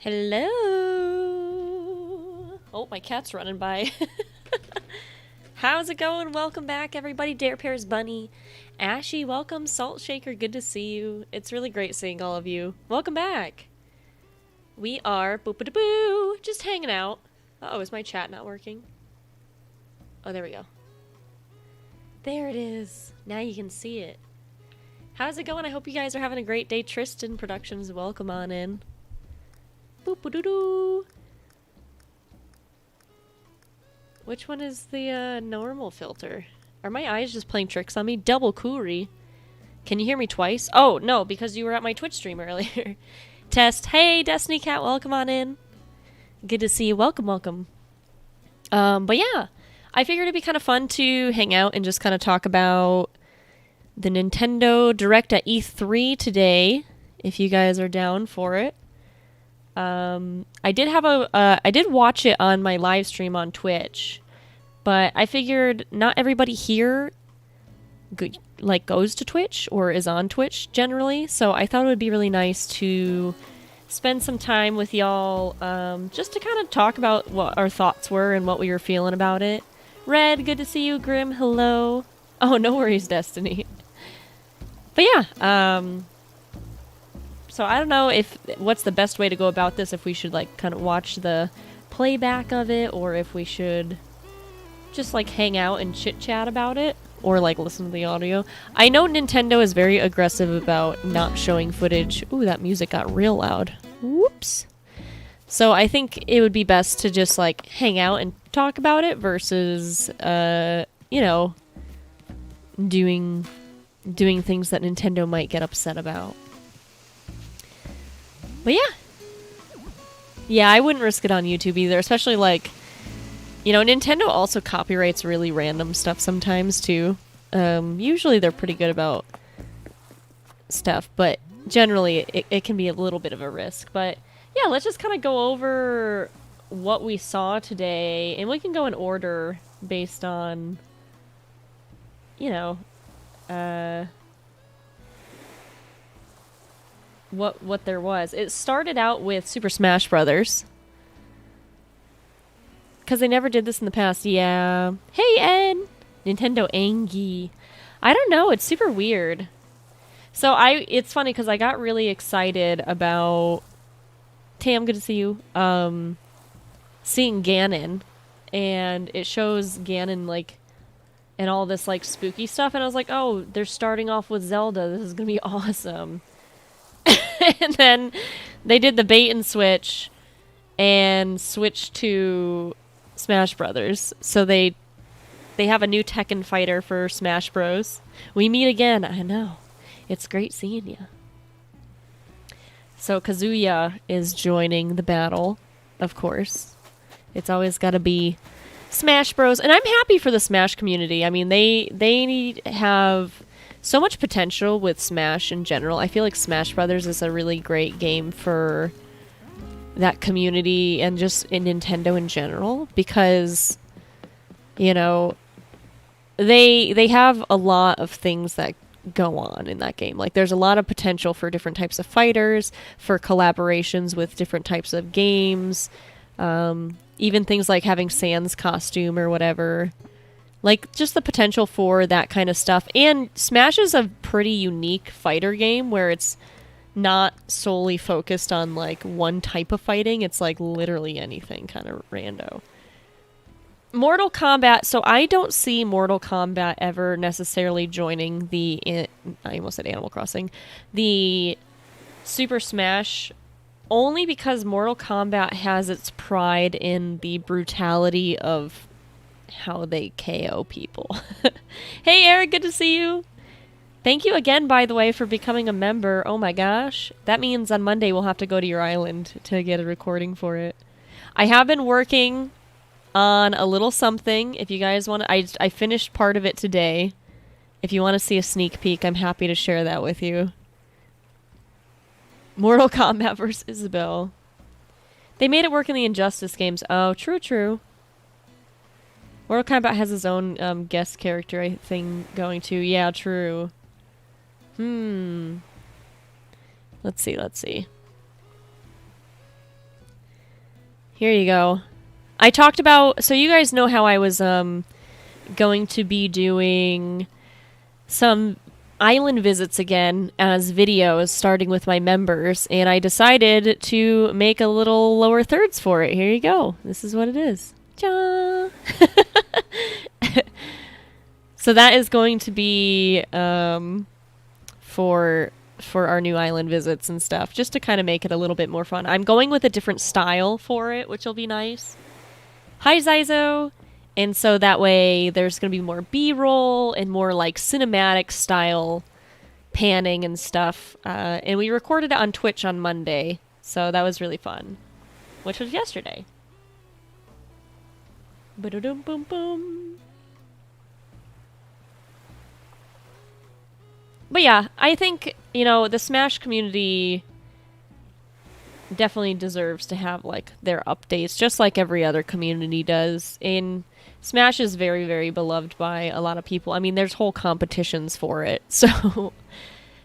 Hello. Oh, my cat's running by. How's it going? Welcome back, everybody. Dare Pears Bunny. Ashy, welcome. Salt Shaker, good to see you. It's really great seeing all of you. Welcome back. We are boop-a-da-boo, just hanging out. Uh-oh, is my chat not working? Oh, there we go. There it is. Now you can see it. How's it going? I hope you guys are having a great day. Tristan Productions, welcome on in. Boop-a-doo-doo. Which one is the normal filter? Are my eyes just playing tricks on me? Double Coori. Can you hear me twice? Oh, no, because you were at my Twitch stream earlier. Test. Hey, Destiny Cat, welcome on in. Good to see you. Welcome, welcome. But yeah, I figured it'd be kind of fun to hang out and just kind of talk about the Nintendo Direct at E3 today, if you guys are down for it. I did watch it on my live stream on Twitch, but I figured not everybody here goes to Twitch or is on Twitch generally, so I thought it would be really nice to spend some time with y'all, just to kind of talk about what our thoughts were and what we were feeling about it. Red, good to see you. Grim, hello. Oh, no worries, Destiny. But yeah, so I don't know what's the best way to go about this, if we should kind of watch the playback of it, or if we should just hang out and chit chat about it, or listen to the audio. I know Nintendo is very aggressive about not showing footage. Ooh, that music got real loud. Whoops. So I think it would be best to just hang out and talk about it versus doing things that Nintendo might get upset about. But yeah, I wouldn't risk it on YouTube either, especially Nintendo also copyrights really random stuff sometimes too. Usually they're pretty good about stuff, but generally it can be a little bit of a risk. But yeah, let's just kind of go over what we saw today, and we can go in order based on, what there was. It started out with Super Smash Brothers, because they never did this in the past. Yeah. Hey, Ed! Nintendo Angie. I don't know, it's super weird. So it's funny, because I got really excited about... Tam, good to see you. Seeing Ganon. And it shows Ganon, and all this, spooky stuff. And I was like, oh, they're starting off with Zelda. This is gonna be awesome. And then they did the bait and switch and switched to Smash Brothers. So they have a new Tekken fighter for Smash Bros. We meet again. I know. It's great seeing you. So Kazuya is joining the battle, of course. It's always got to be Smash Bros. And I'm happy for the Smash community. I mean, they have so much potential with Smash in general. I feel like Smash Brothers is a really great game for that community and just in Nintendo in general, because they have a lot of things that go on in that game. There's a lot of potential for different types of fighters, for collaborations with different types of games, even things like having Sans costume or whatever. Just the potential for that kind of stuff. And Smash is a pretty unique fighter game where it's not solely focused on, one type of fighting. It's, literally anything kind of rando. Mortal Kombat. So I don't see Mortal Kombat ever necessarily joining I almost said Animal Crossing. The Super Smash, only because Mortal Kombat has its pride in the brutality of how they KO people. Hey Eric, good to see you. Thank you again, by the way, for becoming a member. Oh my gosh. That means on Monday we'll have to go to your island to get a recording for it. I have been working on a little something. If you guys want to, I finished part of it today. If you want to see a sneak peek, I'm happy to share that with you. Mortal Kombat vs. Isabelle. They made it work in the Injustice games. Oh, true. Mortal Kombat has his own guest character thing going too. Yeah, true. Let's see. Here you go. I talked about, so you guys know how I was going to be doing some island visits again as videos, starting with my members, and I decided to make a little lower thirds for it. Here you go. This is what it is. Ta! So that is going to be for our new island visits and stuff, just to kind of make it a little bit more fun. I'm going with a different style for it, which will be nice. Hi, Zyzo! And so that way there's going to be more B-roll and more like cinematic style panning and stuff. And we recorded it on Twitch on Monday, so that was really fun. Which was yesterday. Ba-da-dum boom boom. But yeah, I think, you know, the Smash community definitely deserves to have like their updates, just like every other community does. And Smash is very, very beloved by a lot of people. I mean, there's whole competitions for it. So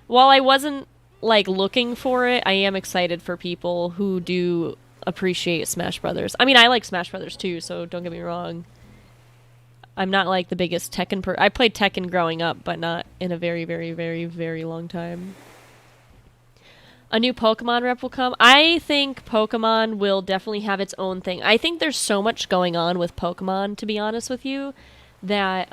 while I wasn't like looking for it, I am excited for people who do appreciate Smash Brothers. I mean, I like Smash Brothers too, so don't get me wrong. I'm not like the biggest Tekken I played Tekken growing up, but not in a very, very, very, very long time. A new Pokemon rep will come. I think Pokemon will definitely have its own thing. I think there's so much going on with Pokemon, to be honest with you, that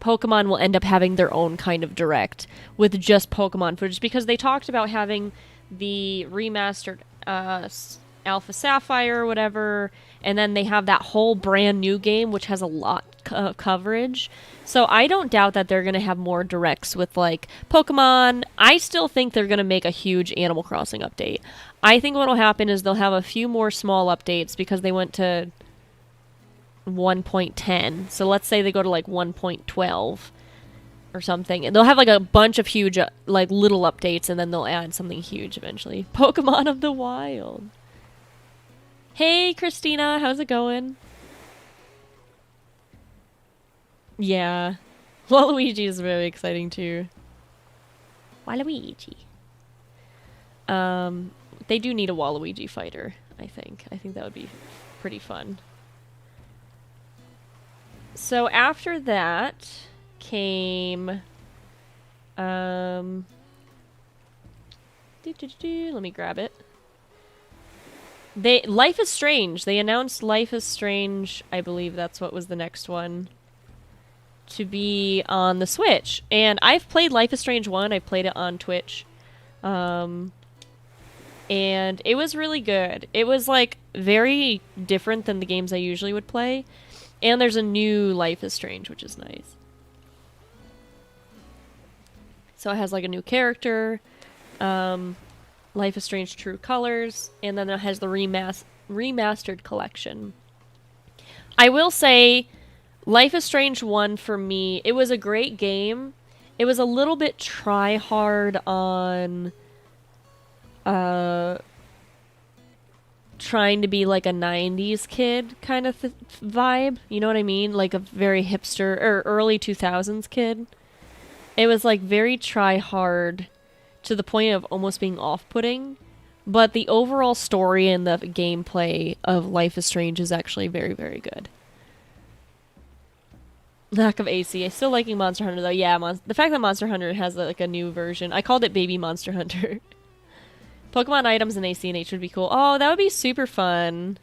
Pokemon will end up having their own kind of direct with just Pokemon footage, because they talked about having the remastered Alpha Sapphire or whatever, and then they have that whole brand new game which has a lot of coverage. So I don't doubt that they're going to have more directs with like Pokemon. I still think they're going to make a huge Animal Crossing update. I think what will happen is they'll have a few more small updates because they went to 1.10. So let's say they go to like 1.12 or something, and they'll have like a bunch of huge like little updates, and then they'll add something huge eventually. Pokemon of the Wild. Hey, Christina, how's it going? Yeah. Waluigi is very exciting, too. Waluigi. They do need a Waluigi fighter, I think. I think that would be pretty fun. So after that came... let me grab it. Life is Strange. They announced Life is Strange. I believe that's what was the next one. To be on the Switch. And I've played Life is Strange 1. I played it on Twitch. And it was really good. It was like very different than the games I usually would play. And there's a new Life is Strange, which is nice. So it has like a new character. Life is Strange True Colors, and then it has the remastered collection. I will say, Life is Strange 1 for me, it was a great game. It was a little bit try-hard on trying to be like a 90s kid kind of vibe. You know what I mean? Like a very hipster, or early 2000s kid. It was like very try-hard to the point of almost being off-putting, but the overall story and the gameplay of Life is Strange is actually very, very good. Lack of AC. I still liking Monster Hunter though. Yeah, the fact that Monster Hunter has like a new version. I called it Baby Monster Hunter. Pokemon items in ACNH would be cool. Oh, that would be super fun.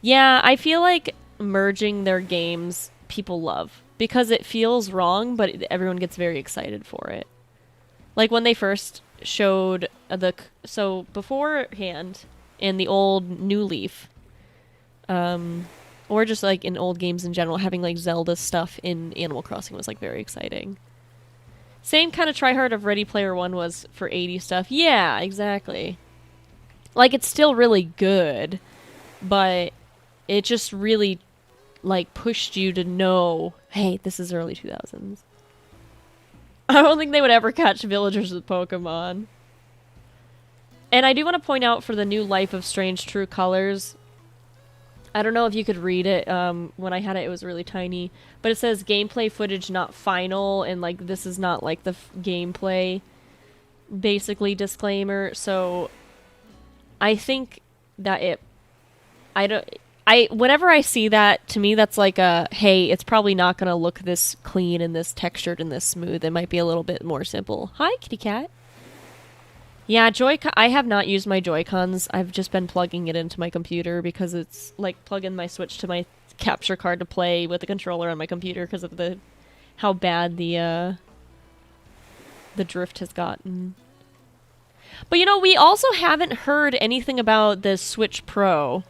Yeah, I feel like merging their games people love, because it feels wrong, but everyone gets very excited for it. Like when they first showed so beforehand in the old New Leaf, or just like in old games in general, having like Zelda stuff in Animal Crossing was like very exciting. Same kind of tryhard of Ready Player One was for 80 stuff. Yeah, exactly. Like it's still really good, but it just really like pushed you to know, hey, this is early 2000s. I don't think they would ever catch villagers with Pokemon. And I do want to point out for the new Life of Strange True Colors, I don't know if you could read it. When I had it, it was really tiny. But it says gameplay footage not final, and like this is not like the gameplay, basically, disclaimer. So I think that it I don't whenever I see that, to me that's like a, hey, it's probably not going to look this clean and this textured and this smooth. It might be a little bit more simple. Hi, kitty cat. Yeah, I have not used my Joy-Cons. I've just been plugging it into my computer because it's like plugging my Switch to my capture card to play with the controller on my computer because of how bad the drift has gotten. But we also haven't heard anything about the Switch Pro.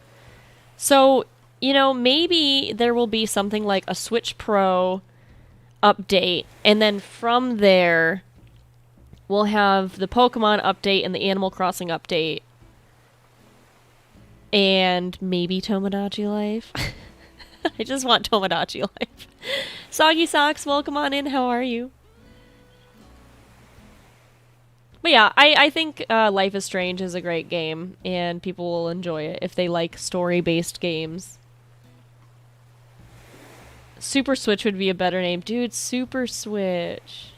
So, maybe there will be something like a Switch Pro update, and then from there, we'll have the Pokemon update and the Animal Crossing update. And maybe Tomodachi Life. I just want Tomodachi Life. Soggy Socks, welcome on in. How are you? But yeah, I think Life is Strange is a great game, and people will enjoy it if they like story-based games. Super Switch would be a better name. Dude, Super Switch.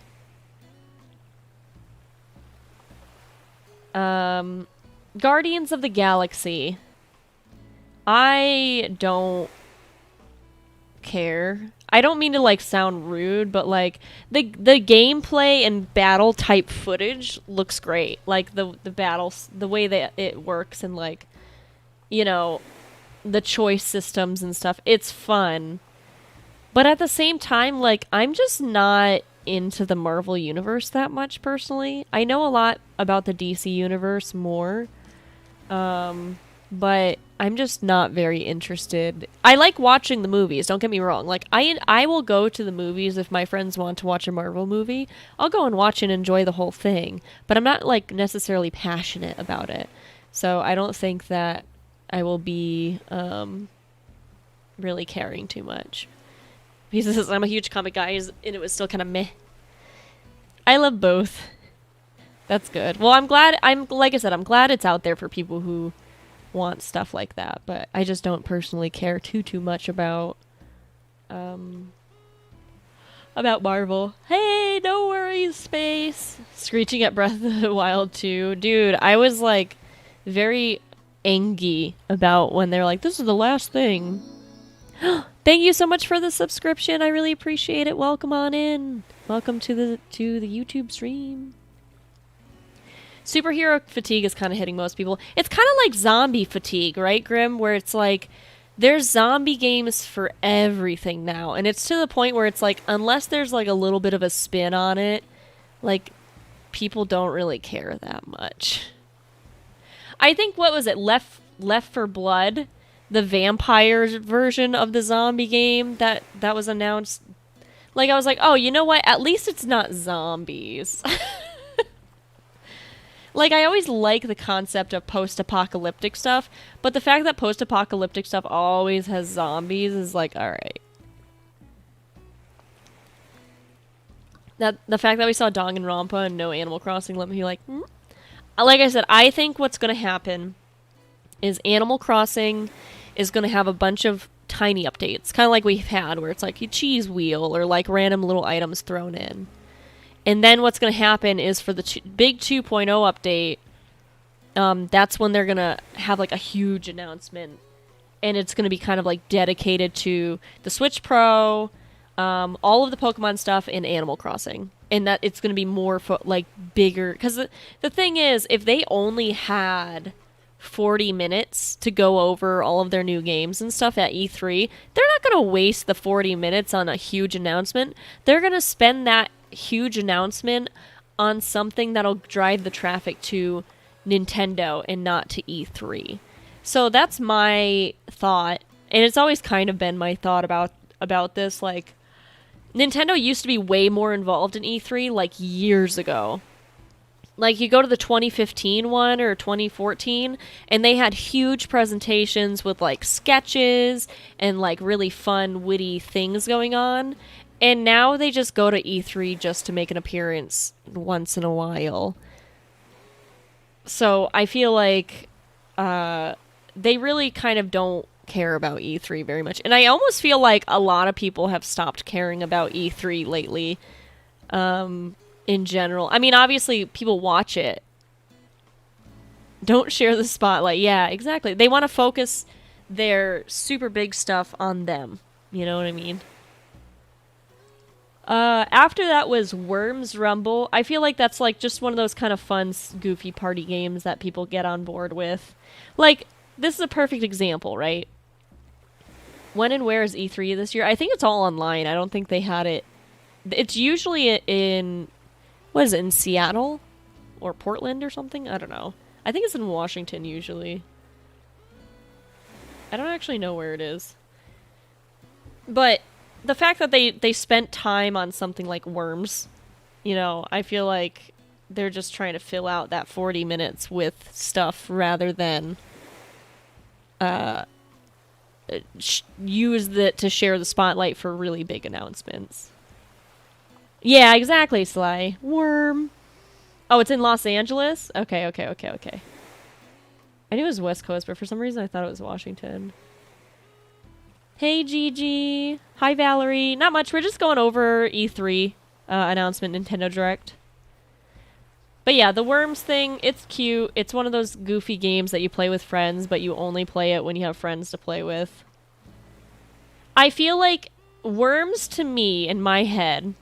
Guardians of the Galaxy. I don't care. I don't mean to like sound rude, but like the gameplay and battle type footage looks great. Like the battles, the way that it works, and like the choice systems and stuff. It's fun. But at the same time, like I'm just not into the Marvel universe that much personally. I know a lot about the DC universe more. But I'm just not very interested. I like watching the movies, don't get me wrong. Like, I will go to the movies if my friends want to watch a Marvel movie. I'll go and watch and enjoy the whole thing. But I'm not, like, necessarily passionate about it. So I don't think that I will be really caring too much. He says, I'm a huge comic guy, and it was still kind of meh. I love both. That's good. Well, like I said, I'm glad it's out there for people who want stuff like that, but I just don't personally care too much about Marvel. Hey, no worries, Space. Screeching at Breath of the Wild 2. Dude, I was like very angry about when they're like, this is the last thing. Thank you so much for the subscription. I really appreciate it. Welcome on in. Welcome to the YouTube stream. Superhero fatigue is kind of hitting most people. It's kind of like zombie fatigue, right, Grim? Where it's like, there's zombie games for everything now. And it's to the point where it's like, unless there's like a little bit of a spin on it, like, people don't really care that much. I think, what was it, Left 4 Blood? The vampire version of the zombie game that was announced. Like, I was like, oh, you know what? At least it's not zombies. Like, I always like the concept of post-apocalyptic stuff, but the fact that post-apocalyptic stuff always has zombies is like, alright. The fact that we saw Danganronpa and no Animal Crossing let me be like, Like I said, I think what's going to happen is Animal Crossing is going to have a bunch of tiny updates, kind of like we've had, where it's like a cheese wheel or like random little items thrown in. And then what's going to happen is for the big 2.0 update, that's when they're going to have like a huge announcement. And it's going to be kind of like dedicated to the Switch Pro, all of the Pokemon stuff, and Animal Crossing. And that it's going to be more like bigger. Because the thing is, if they only had 40 minutes to go over all of their new games and stuff at E3, they're not going to waste the 40 minutes on a huge announcement. They're going to spend that huge announcement on something that'll drive the traffic to Nintendo and not to E3. So that's my thought, and it's always kind of been my thought about this. Like, Nintendo used to be way more involved in E3 like years ago. Like, you go to the 2015 one or 2014, and they had huge presentations with like sketches and like really fun, witty things going on. And now they just go to E3 just to make an appearance once in a while. So I feel like they really kind of don't care about E3 very much. And I almost feel like a lot of people have stopped caring about E3 lately in general. I mean, obviously, people watch it. Don't share the spotlight. Yeah, exactly. They want to focus their super big stuff on them. You know what I mean? After that was Worms Rumble. I feel like that's like just one of those kind of fun, goofy party games that people get on board with. Like, this is a perfect example, right? When and where is E3 this year? I think it's all online. I don't think they had it. It's usually in, what is it, in Seattle? Or Portland or something? I don't know. I think it's in Washington usually. I don't actually know where it is. But the fact that they spent time on something like Worms, you know, I feel like they're just trying to fill out that 40 minutes with stuff rather than use it to share the spotlight for really big announcements. Yeah, exactly, Sly. Worm. Oh, it's in Los Angeles? Okay. I knew it was West Coast, but for some reason I thought it was Washington. Hey, Gigi. Hi, Valerie. Not much. We're just going over E3 announcement, Nintendo Direct. But yeah, the Worms thing, it's cute. It's one of those goofy games that you play with friends, but you only play it when you have friends to play with. I feel like Worms, to me, in my head,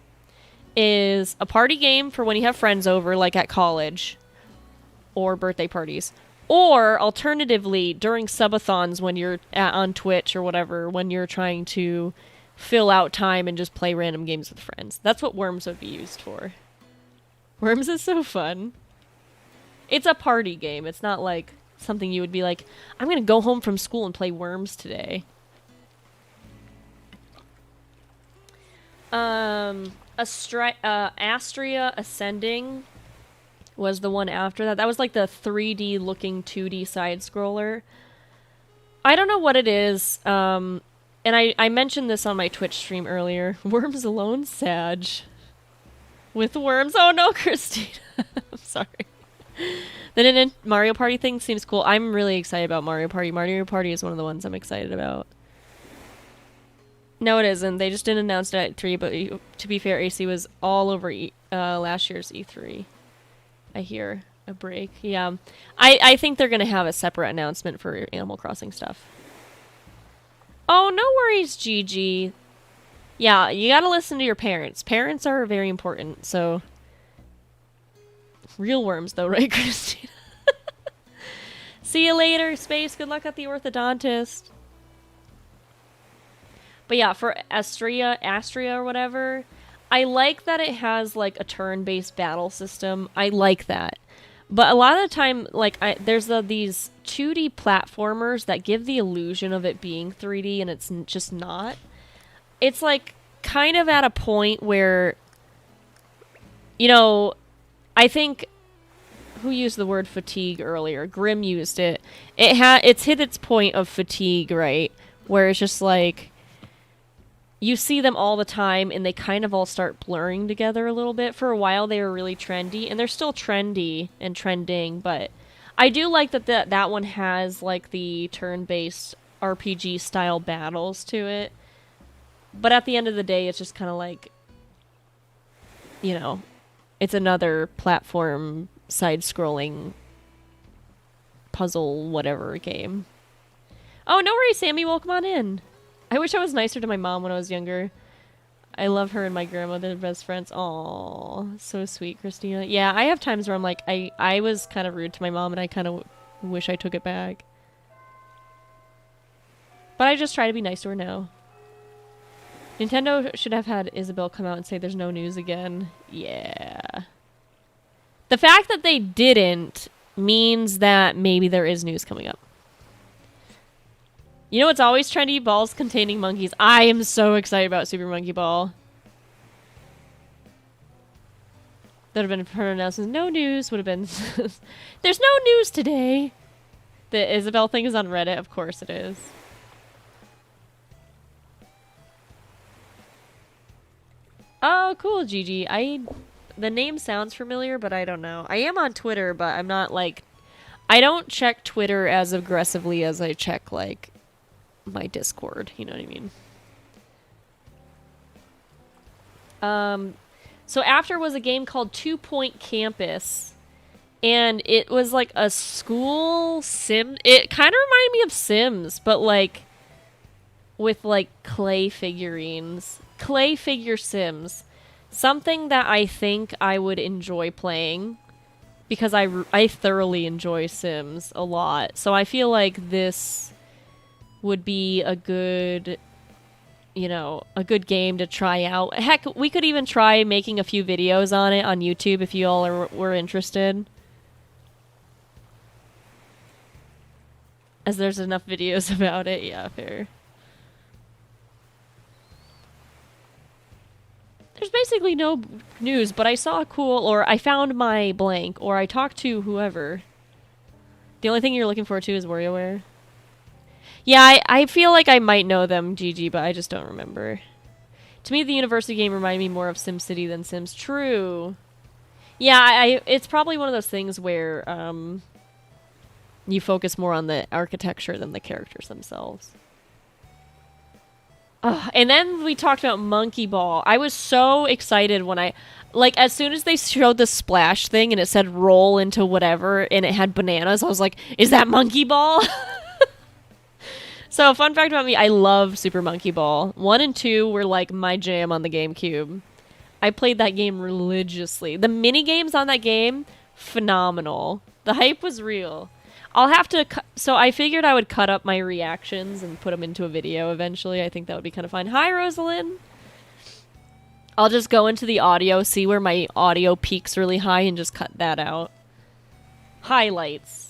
is a party game for when you have friends over, like at college or birthday parties. Or, alternatively, during subathons when you're on Twitch or whatever, when you're trying to fill out time and just play random games with friends. That's what Worms would be used for. Worms is so fun. It's a party game. It's not like something you would be like, I'm going to go home from school and play Worms today. Astria Ascending was the one after that. That was like the 3D looking 2D side scroller. I don't know what it is. And I mentioned this on my Twitch stream earlier. Worms alone, Sag. With worms. Oh no, Christina. I'm sorry. The Mario Party thing seems cool. I'm really excited about Mario Party. Mario Party is one of the ones I'm excited about. No, it isn't. They just didn't announce it at E3, but to be fair, AC was all over last year's E3. I hear a break. Yeah. I think they're going to have a separate announcement for Animal Crossing stuff. Oh, no worries, Gigi. Yeah, you got to listen to your parents. Parents are very important, so... Real worms, though, right, Christina? See you later, Space. Good luck at the orthodontist. But yeah, for Astria or whatever, I like that it has, like, a turn-based battle system. I like that. But a lot of the time, like, there's these 2D platformers that give the illusion of it being 3D, and it's just not. It's, like, kind of at a point where, you know, I think... Who used the word fatigue earlier? Grim used it. It's hit its point of fatigue, right? Where it's just like... You see them all the time, and they kind of all start blurring together a little bit. For a while, they were really trendy, and they're still trendy and trending, but I do like that one has, like, the turn-based RPG-style battles to it. But at the end of the day, it's just kind of like, you know, it's another platform, side-scrolling, puzzle, whatever game. Oh, no worries, Sammy. Welcome on in. I wish I was nicer to my mom when I was younger. I love her and my grandmother, best friends. Aw, so sweet, Christina. Yeah, I have times where I'm like, I was kind of rude to my mom, and I kind of wish I took it back. But I just try to be nice to her now. Nintendo should have had Isabel come out and say there's no news again. Yeah. The fact that they didn't means that maybe there is news coming up. You know what's always trendy? Balls containing monkeys. I am so excited about Super Monkey Ball. That would have been her announcement. No news would have been... There's no news today. The Isabel thing is on Reddit. Of course it is. Oh, cool, Gigi. The name sounds familiar, but I don't know. I am on Twitter, but I'm not, like... I don't check Twitter as aggressively as I check, like... my Discord, you know what I mean? So after was a game called 2 Point Campus, And it was like a school sim. It kind of reminded me of Sims, but like with like clay figurines, clay figure Sims. Something that I think I would enjoy playing because I thoroughly enjoy Sims a lot. So I feel like this would be a good, you know, a good game to try out. Heck, we could even try making a few videos on it on YouTube if you all were interested. As there's enough videos about it, yeah, fair. There's basically no news, but I saw a cool, or I found my blank, or I talked to whoever. The only thing you're looking forward to is WarioWare. Yeah, I feel like I might know them, GG, but I just don't remember. To me, the university game reminded me more of SimCity than Sims. True. Yeah, it's probably one of those things where you focus more on the architecture than the characters themselves. And then we talked about Monkey Ball. I was so excited when like, as soon as they showed the splash thing and it said roll into whatever and it had bananas, I was like, is that Monkey Ball? So, fun fact about me, I love Super Monkey Ball. 1 and 2 were like my jam on the GameCube. I played that game religiously. The mini games on that game, phenomenal. The hype was real. I'll have to... So I figured I would cut up my reactions and put them into a video eventually. I think that would be kind of fun. Hi, Rosalind. I'll just go into the audio, see where my audio peaks really high, and just cut that out. Highlights.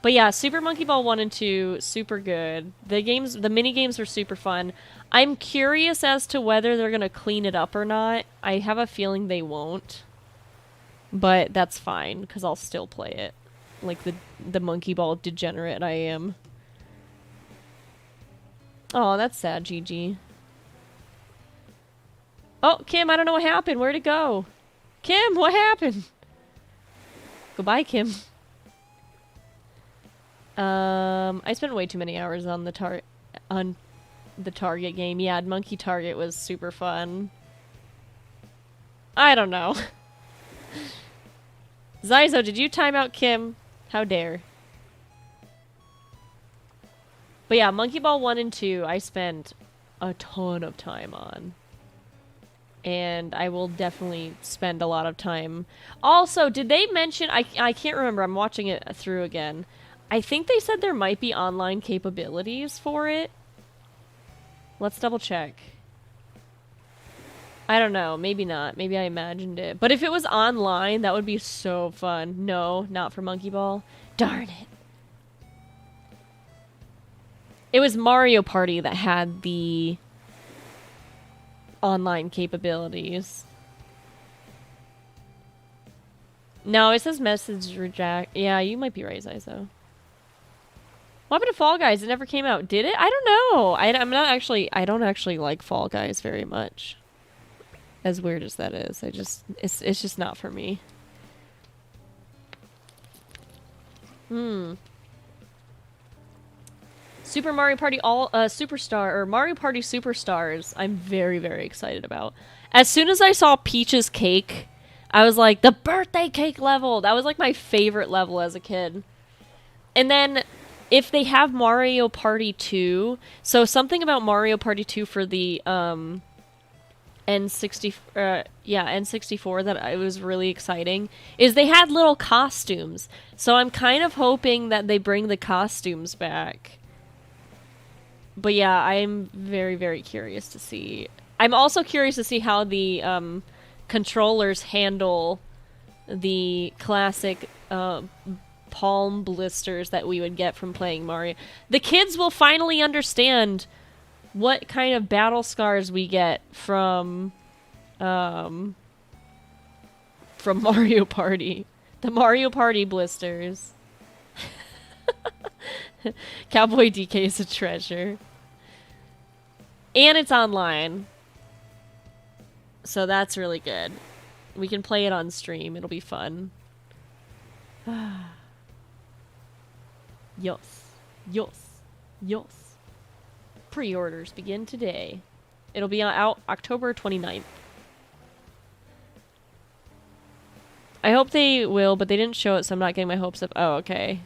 But yeah, Super Monkey Ball 1 and 2, super good. The mini games were super fun. I'm curious as to whether they're going to clean it up or not. I have a feeling they won't. But that's fine, because I'll still play it. Like the Monkey Ball degenerate I am. Oh, that's sad, GG. Oh, Kim, I don't know what happened. Where'd it go? Kim, what happened? Goodbye, Kim. I spent way too many hours on the Target game. Yeah, Monkey Target was super fun. I don't know. Zyzo, did you time out Kim? How dare. But yeah, Monkey Ball 1 and 2, I spent a ton of time on. And I will definitely spend a lot of time. Also, did they mention... I can't remember. I'm watching it through again. I think they said there might be online capabilities for it. Let's double check. I don't know. Maybe not. Maybe I imagined it. But if it was online, that would be so fun. No, not for Monkey Ball. Darn it. It was Mario Party that had the online capabilities. No, it says message reject. Yeah, you might be right, Zyzo. What happened to Fall Guys? It never came out. Did it? I don't know. I don't actually like Fall Guys very much. As weird as that is. It's just not for me. Super Mario Party Superstar, or Mario Party Superstars, I'm very, very excited about. As soon as I saw Peach's cake, I was like, the birthday cake level! That was like my favorite level as a kid. And then, if they have Mario Party 2, so something about Mario Party 2 for the, N64 that I was really exciting, is they had little costumes. So I'm kind of hoping that they bring the costumes back. But yeah, I'm very, very curious to see. I'm also curious to see how the controllers handle the classic palm blisters that we would get from playing Mario. The kids will finally understand what kind of battle scars we get from Mario Party. The Mario Party blisters. Cowboy DK is a treasure. And it's online. So that's really good. We can play it on stream. It'll be fun. Yes. Yes. Yes. Pre-orders begin today. It'll be out October 29th. I hope they will, but they didn't show it, so I'm not getting my hopes up. Oh, okay.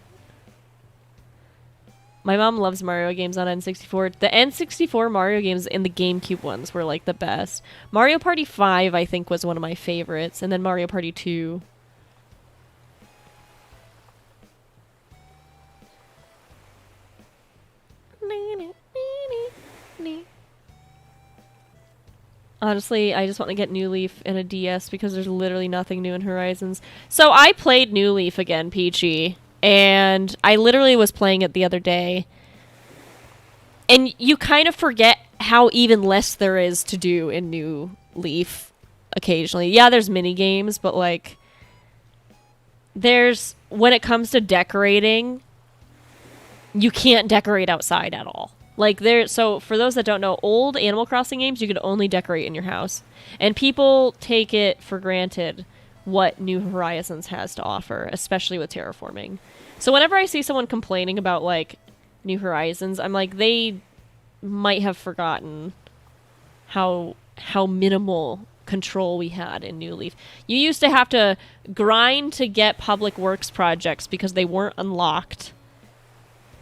My mom loves Mario games on N64. The N64 Mario games and the GameCube ones were like the best. Mario Party 5, I think, was one of my favorites, and then Mario Party 2. Honestly, I just want to get New Leaf and a DS because there's literally nothing new in Horizons. So I played New Leaf again, Peachy, and I literally was playing it the other day. And you kind of forget how even less there is to do in New Leaf occasionally. Yeah, there's mini games, but like there's when it comes to decorating, you can't decorate outside at all. Like so for those that don't know, old Animal Crossing games you could only decorate in your house. And people take it for granted what New Horizons has to offer, especially with terraforming. So whenever I see someone complaining about like New Horizons, I'm like, they might have forgotten how minimal control we had in New Leaf. You used to have to grind to get public works projects because they weren't unlocked.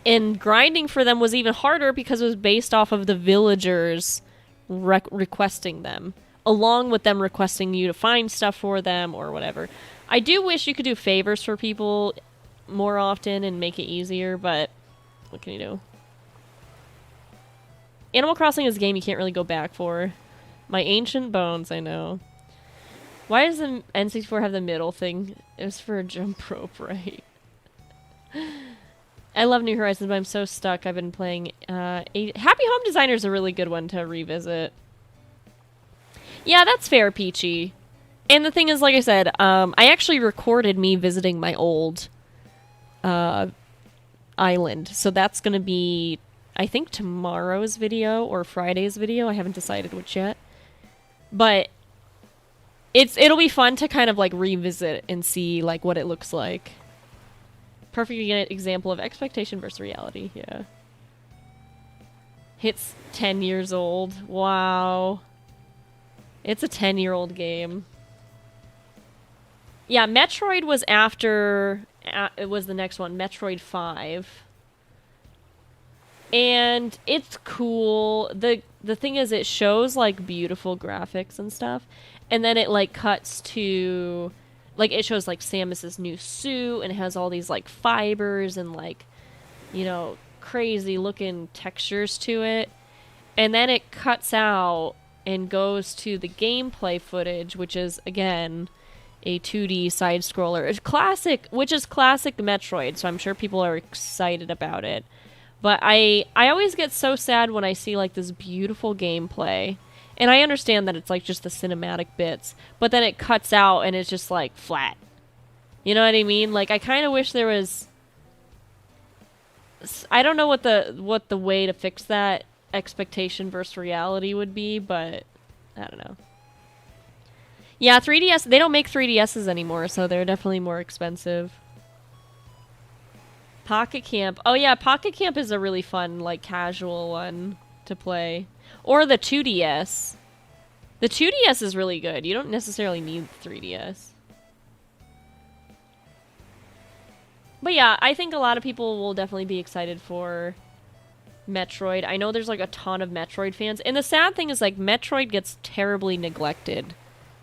And grinding for them was even harder because it was based off of the villagers requesting them, along with them requesting you to find stuff for them or whatever. I do wish you could do favors for people more often and make it easier, but what can you do? Animal Crossing is a game you can't really go back for. My ancient bones, I know. Why does the N64 have the middle thing? It was for a jump rope, right? I love New Horizons, but I'm so stuck. I've been playing Happy Home Designer is a really good one to revisit. Yeah, that's fair, Peachy. And the thing is, like I said, I actually recorded me visiting my old island. So that's going to be, I think, tomorrow's video or Friday's video. I haven't decided which yet. But it'll be fun to kind of like revisit and see like what it looks like. Perfect example of expectation versus reality. Yeah. It's 10 years old. Wow. It's a 10-year-old game. Yeah, Metroid was after... it was the next one, Metroid 5. And it's cool. The thing is, it shows, like, beautiful graphics and stuff. And then it, like, cuts to... Like, it shows, like, Samus's new suit, and it has all these, like, fibers and, like, you know, crazy-looking textures to it. And then it cuts out and goes to the gameplay footage, which is, again, a 2D side-scroller. It's classic, which is classic Metroid, so I'm sure people are excited about it. But I always get so sad when I see, like, this beautiful gameplay. And I understand that it's, like, just the cinematic bits. But then it cuts out and it's just, like, flat. You know what I mean? Like, I kind of wish there was... I don't know what the way to fix that expectation versus reality would be, but... I don't know. Yeah, 3DS... They don't make 3DSs anymore, so they're definitely more expensive. Pocket Camp. Oh, yeah, Pocket Camp is a really fun, like, casual one to play. Or the 2DS. The 2DS is really good. You don't necessarily need the 3DS. But yeah, I think a lot of people will definitely be excited for Metroid. I know there's like a ton of Metroid fans. And the sad thing is like Metroid gets terribly neglected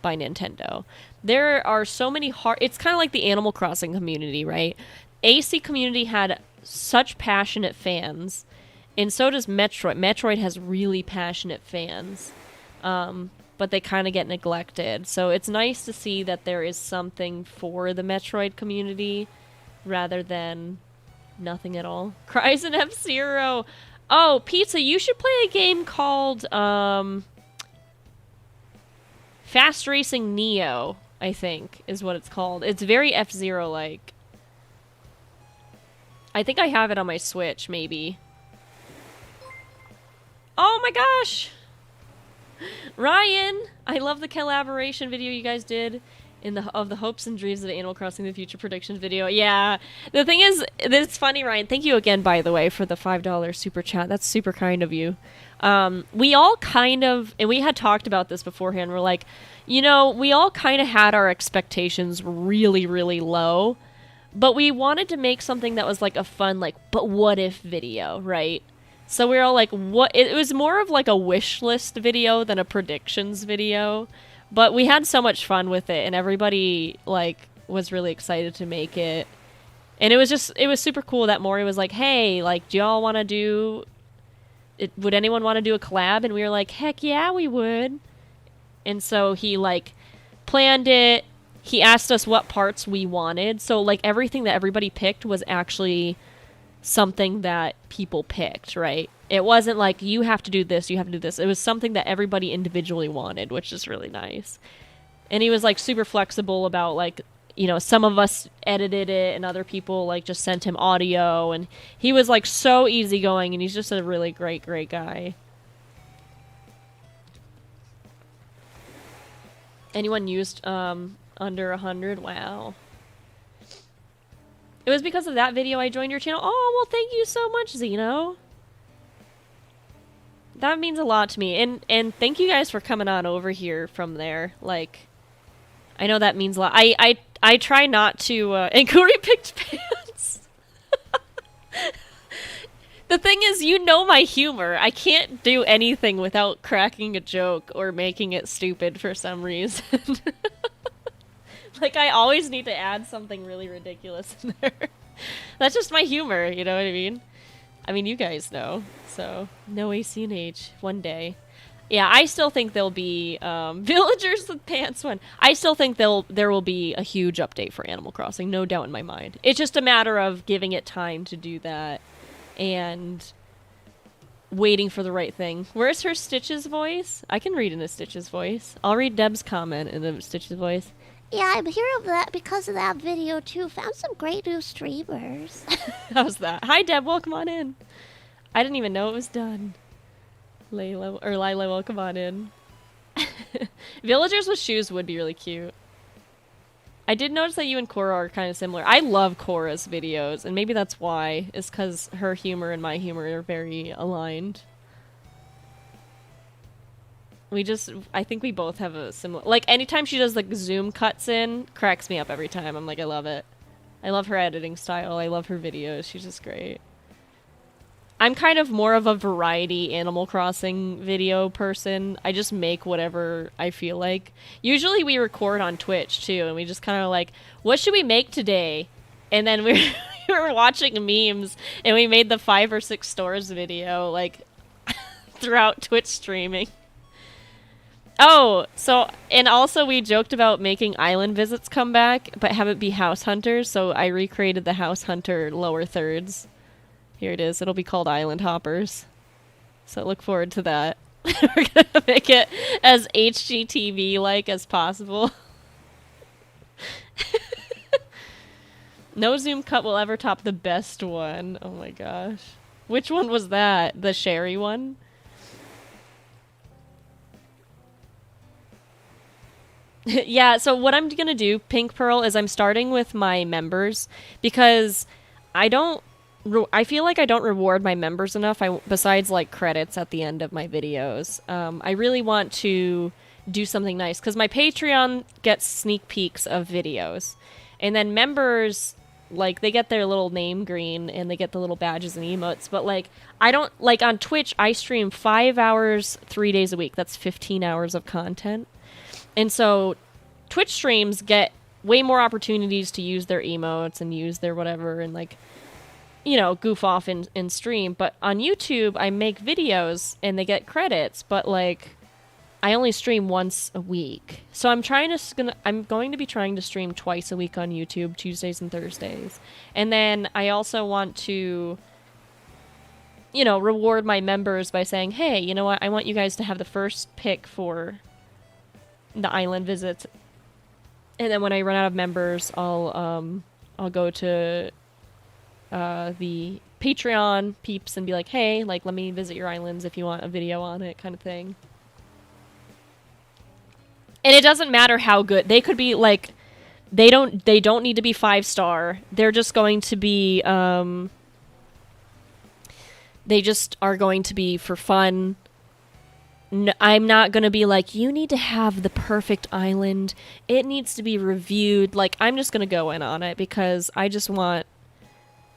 by Nintendo. There are so many it's kind of like the Animal Crossing community, right? AC community had such passionate fans. And so does Metroid. Metroid has really passionate fans. But they kind of get neglected. So it's nice to see that there is something for the Metroid community rather than nothing at all. Cries and F-Zero. Oh, Pizza, you should play a game called Fast Racing Neo, I think, is what it's called. It's very F-Zero-like. I think I have it on my Switch, maybe. Oh my gosh! Ryan! I love the collaboration video you guys did of the hopes and dreams of Animal Crossing the Future prediction video. Yeah. The thing is, it's funny, Ryan. Thank you again, by the way, for the $5 super chat. That's super kind of you. We all kind of, and we had talked about this beforehand. We're like, you know, we all kind of had our expectations really, really low, but we wanted to make something that was like a fun, like, but what if video, right? So we were all like, what? It was more of like a wish list video than a predictions video. But we had so much fun with it, and everybody, like, was really excited to make it. And it was super cool that Maury was like, hey, like, do y'all want to do... would anyone want to do a collab? And we were like, heck yeah, we would. And so he, like, planned it. He asked us what parts we wanted. So, like, everything that everybody picked was actually something that people picked, right? It wasn't like, you have to do this, you have to do this. It was something that everybody individually wanted, which is really nice. And he was, like, super flexible about, like, you know, some of us edited it and other people, like, just sent him audio. And he was, like, so easygoing, and he's just a really great, great guy. Anyone used under 100? Wow. It was because of that video I joined your channel. Oh, well, thank you so much, Zeno. That means a lot to me. And thank you guys for coming on over here from there. Like, I know that means a lot. I try not to, and Corey picked pants. The thing is, you know my humor. I can't do anything without cracking a joke or making it stupid for some reason. Like, I always need to add something really ridiculous in there. That's just my humor, you know what I mean? I mean, you guys know. So, no ACNH. One day. Yeah, I still think there'll be villagers with pants one. I still think there will be a huge update for Animal Crossing, no doubt in my mind. It's just a matter of giving it time to do that and waiting for the right thing. Where's her Stitch's voice? I can read in a Stitch's voice. I'll read Deb's comment in a Stitch's voice. Yeah, I'm here of that because of that video too. Found some great new streamers. How's that? Hi Deb, welcome on in. I didn't even know it was done. Lila, welcome on in. Villagers with shoes would be really cute. I did notice that you and Cora are kind of similar. I love Cora's videos, and maybe that's why. It's because her humor and my humor are very aligned. I think we both have a similar... Like, anytime she does, like, zoom cuts in, cracks me up every time. I'm like, I love it. I love her editing style. I love her videos. She's just great. I'm kind of more of a variety Animal Crossing video person. I just make whatever I feel like. Usually we record on Twitch, too, and we just kind of like, what should we make today? And then we were watching memes, and we made the 5 or 6 stores video, like, throughout Twitch streaming. Oh, so, and also we joked about making island visits come back, but have it be house hunters, so I recreated the house hunter lower thirds. Here it is. It'll be called Island Hoppers. So look forward to that. We're gonna make it as HGTV-like as possible. No zoom cut will ever top the best one. Oh my gosh. Which one was that? The Sherry one? Yeah, so what I'm gonna do, Pink Pearl, is I'm starting with my members because I feel like I don't reward my members enough, besides like credits at the end of my videos. I really want to do something nice because my Patreon gets sneak peeks of videos, and then members, like, they get their little name green and they get the little badges and emotes, but like I don't, like, on Twitch I stream 5 hours 3 days a week. That's 15 hours of content. And so Twitch streams get way more opportunities to use their emotes and use their whatever and, like, you know, goof off in stream. But on YouTube, I make videos and they get credits, but, like, I only stream once a week. So I'm going to be trying to stream twice a week on YouTube, Tuesdays and Thursdays. And then I also want to, you know, reward my members by saying, hey, you know what, I want you guys to have the first pick for the island visits, and then when I run out of members, I'll go to the Patreon peeps and be like, hey, like, let me visit your islands if you want a video on it, kind of thing. And it doesn't matter how good they could be. Like, They don't need to be 5-star. They're just going to be they just are going to be for fun. I'm not going to be like, you need to have the perfect island. It needs to be reviewed. Like, I'm just going to go in on it because I just want,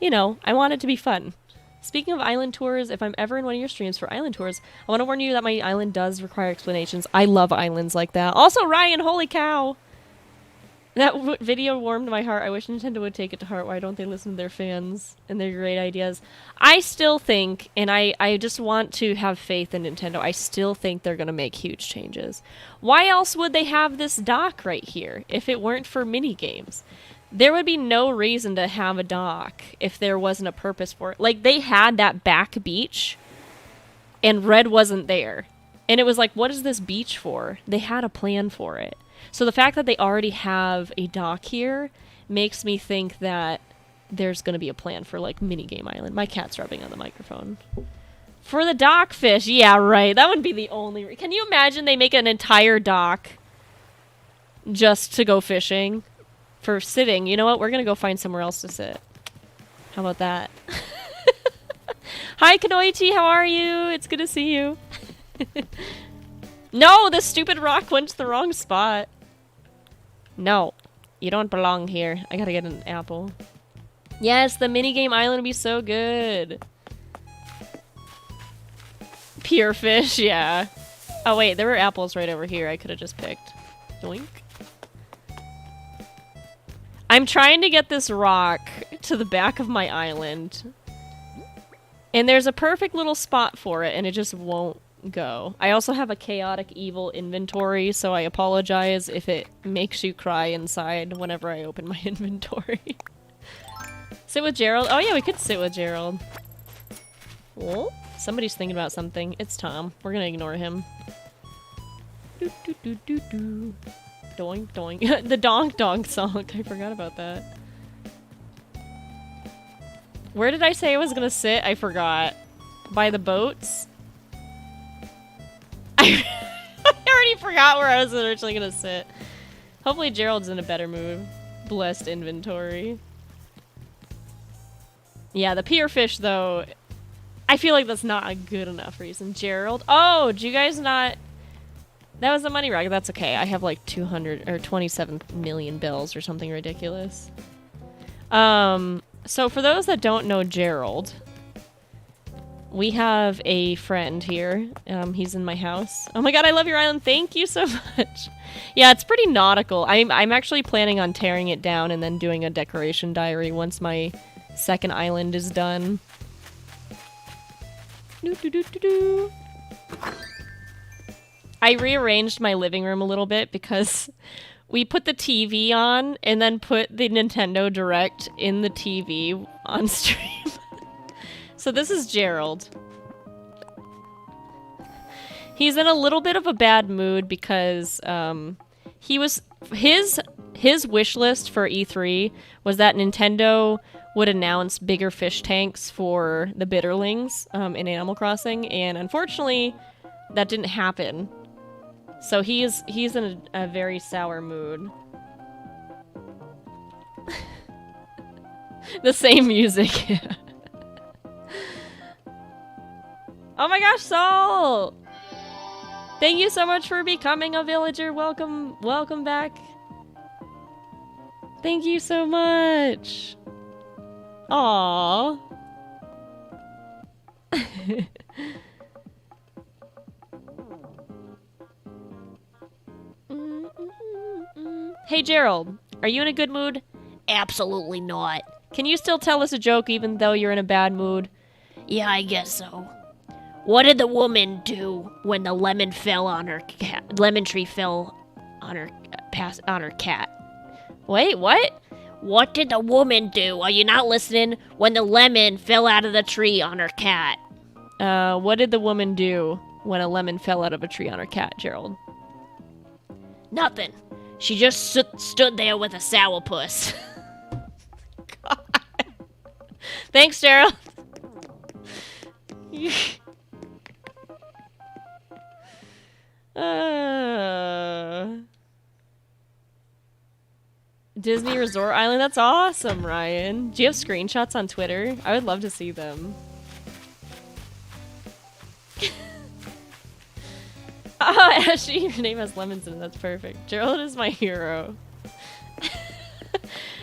I want it to be fun. Speaking of island tours, if I'm ever in one of your streams for island tours, I want to warn you that my island does require explanations. I love islands like that. Also, Ryan, holy cow! That video warmed my heart. I wish Nintendo would take it to heart. Why don't they listen to their fans and their great ideas? I still think, and I just want to have faith in Nintendo, I still think they're going to make huge changes. Why else would they have this dock right here if it weren't for mini games? There would be no reason to have a dock if there wasn't a purpose for it. Like, they had that back beach, and Red wasn't there. And it was like, what is this beach for? They had a plan for it. So the fact that they already have a dock here makes me think that there's going to be a plan for, like, Minigame Island. My cat's rubbing on the microphone. For the dock fish, yeah, right. That would be the only... Can you imagine they make an entire dock just to go fishing? For sitting. You know what? We're going to go find somewhere else to sit. How about that? Hi, Kanoichi. How are you? It's good to see you. No, this stupid rock went to the wrong spot. No, you don't belong here. I gotta get an apple. Yes, the minigame island would be so good. Pure fish, yeah. Oh wait, there were apples right over here I could have just picked. Doink. I'm trying to get this rock to the back of my island. And there's a perfect little spot for it, and it just won't go. I also have a chaotic evil inventory, so I apologize if it makes you cry inside whenever I open my inventory. Sit with Gerald? Oh yeah, we could sit with Gerald. Oh, somebody's thinking about something. It's Tom. We're gonna ignore him. Do do do do do. Doink doink. The donk donk song. I forgot about that. Where did I say I was gonna sit? I forgot. By the boats? I already forgot where I was originally gonna sit. Hopefully Gerald's in a better mood. Blessed inventory. Yeah, the pier fish, though, I feel like that's not a good enough reason. Gerald? Oh, do you guys not... That was the money rock. That's okay. I have like 200 or 27 million bills or something ridiculous. So for those that don't know Gerald, we have a friend here. He's in my house. Oh my god, I love your island. Thank you so much. Yeah, it's pretty nautical. I'm actually planning on tearing it down and then doing a decoration diary once my second island is done. I rearranged my living room a little bit because we put the TV on and then put the Nintendo Direct in the TV on stream. So this is Gerald. He's in a little bit of a bad mood because he was his wish list for E3 was that Nintendo would announce bigger fish tanks for the bitterlings in Animal Crossing, and unfortunately that didn't happen. So he's in a very sour mood. The same music. Yeah. Oh my gosh, Saul! Thank you so much for becoming a villager. Welcome back. Thank you so much. Aww. Hey Gerald, are you in a good mood? Absolutely not. Can you still tell us a joke even though you're in a bad mood? Yeah, I guess so. What did the woman do when the lemon fell on her lemon tree fell on her cat? Wait, what? What did the woman do? Are you not listening? When the lemon fell out of the tree on her cat. What did the woman do when a lemon fell out of a tree on her cat, Gerald? Nothing. She just stood there with a sourpuss. God. Thanks, Gerald. Disney Resort Island. That's awesome, Ryan. Do you have screenshots on Twitter? I would love to see them. Oh, Ashley, your name has lemons in it. That's perfect. Gerald is my hero.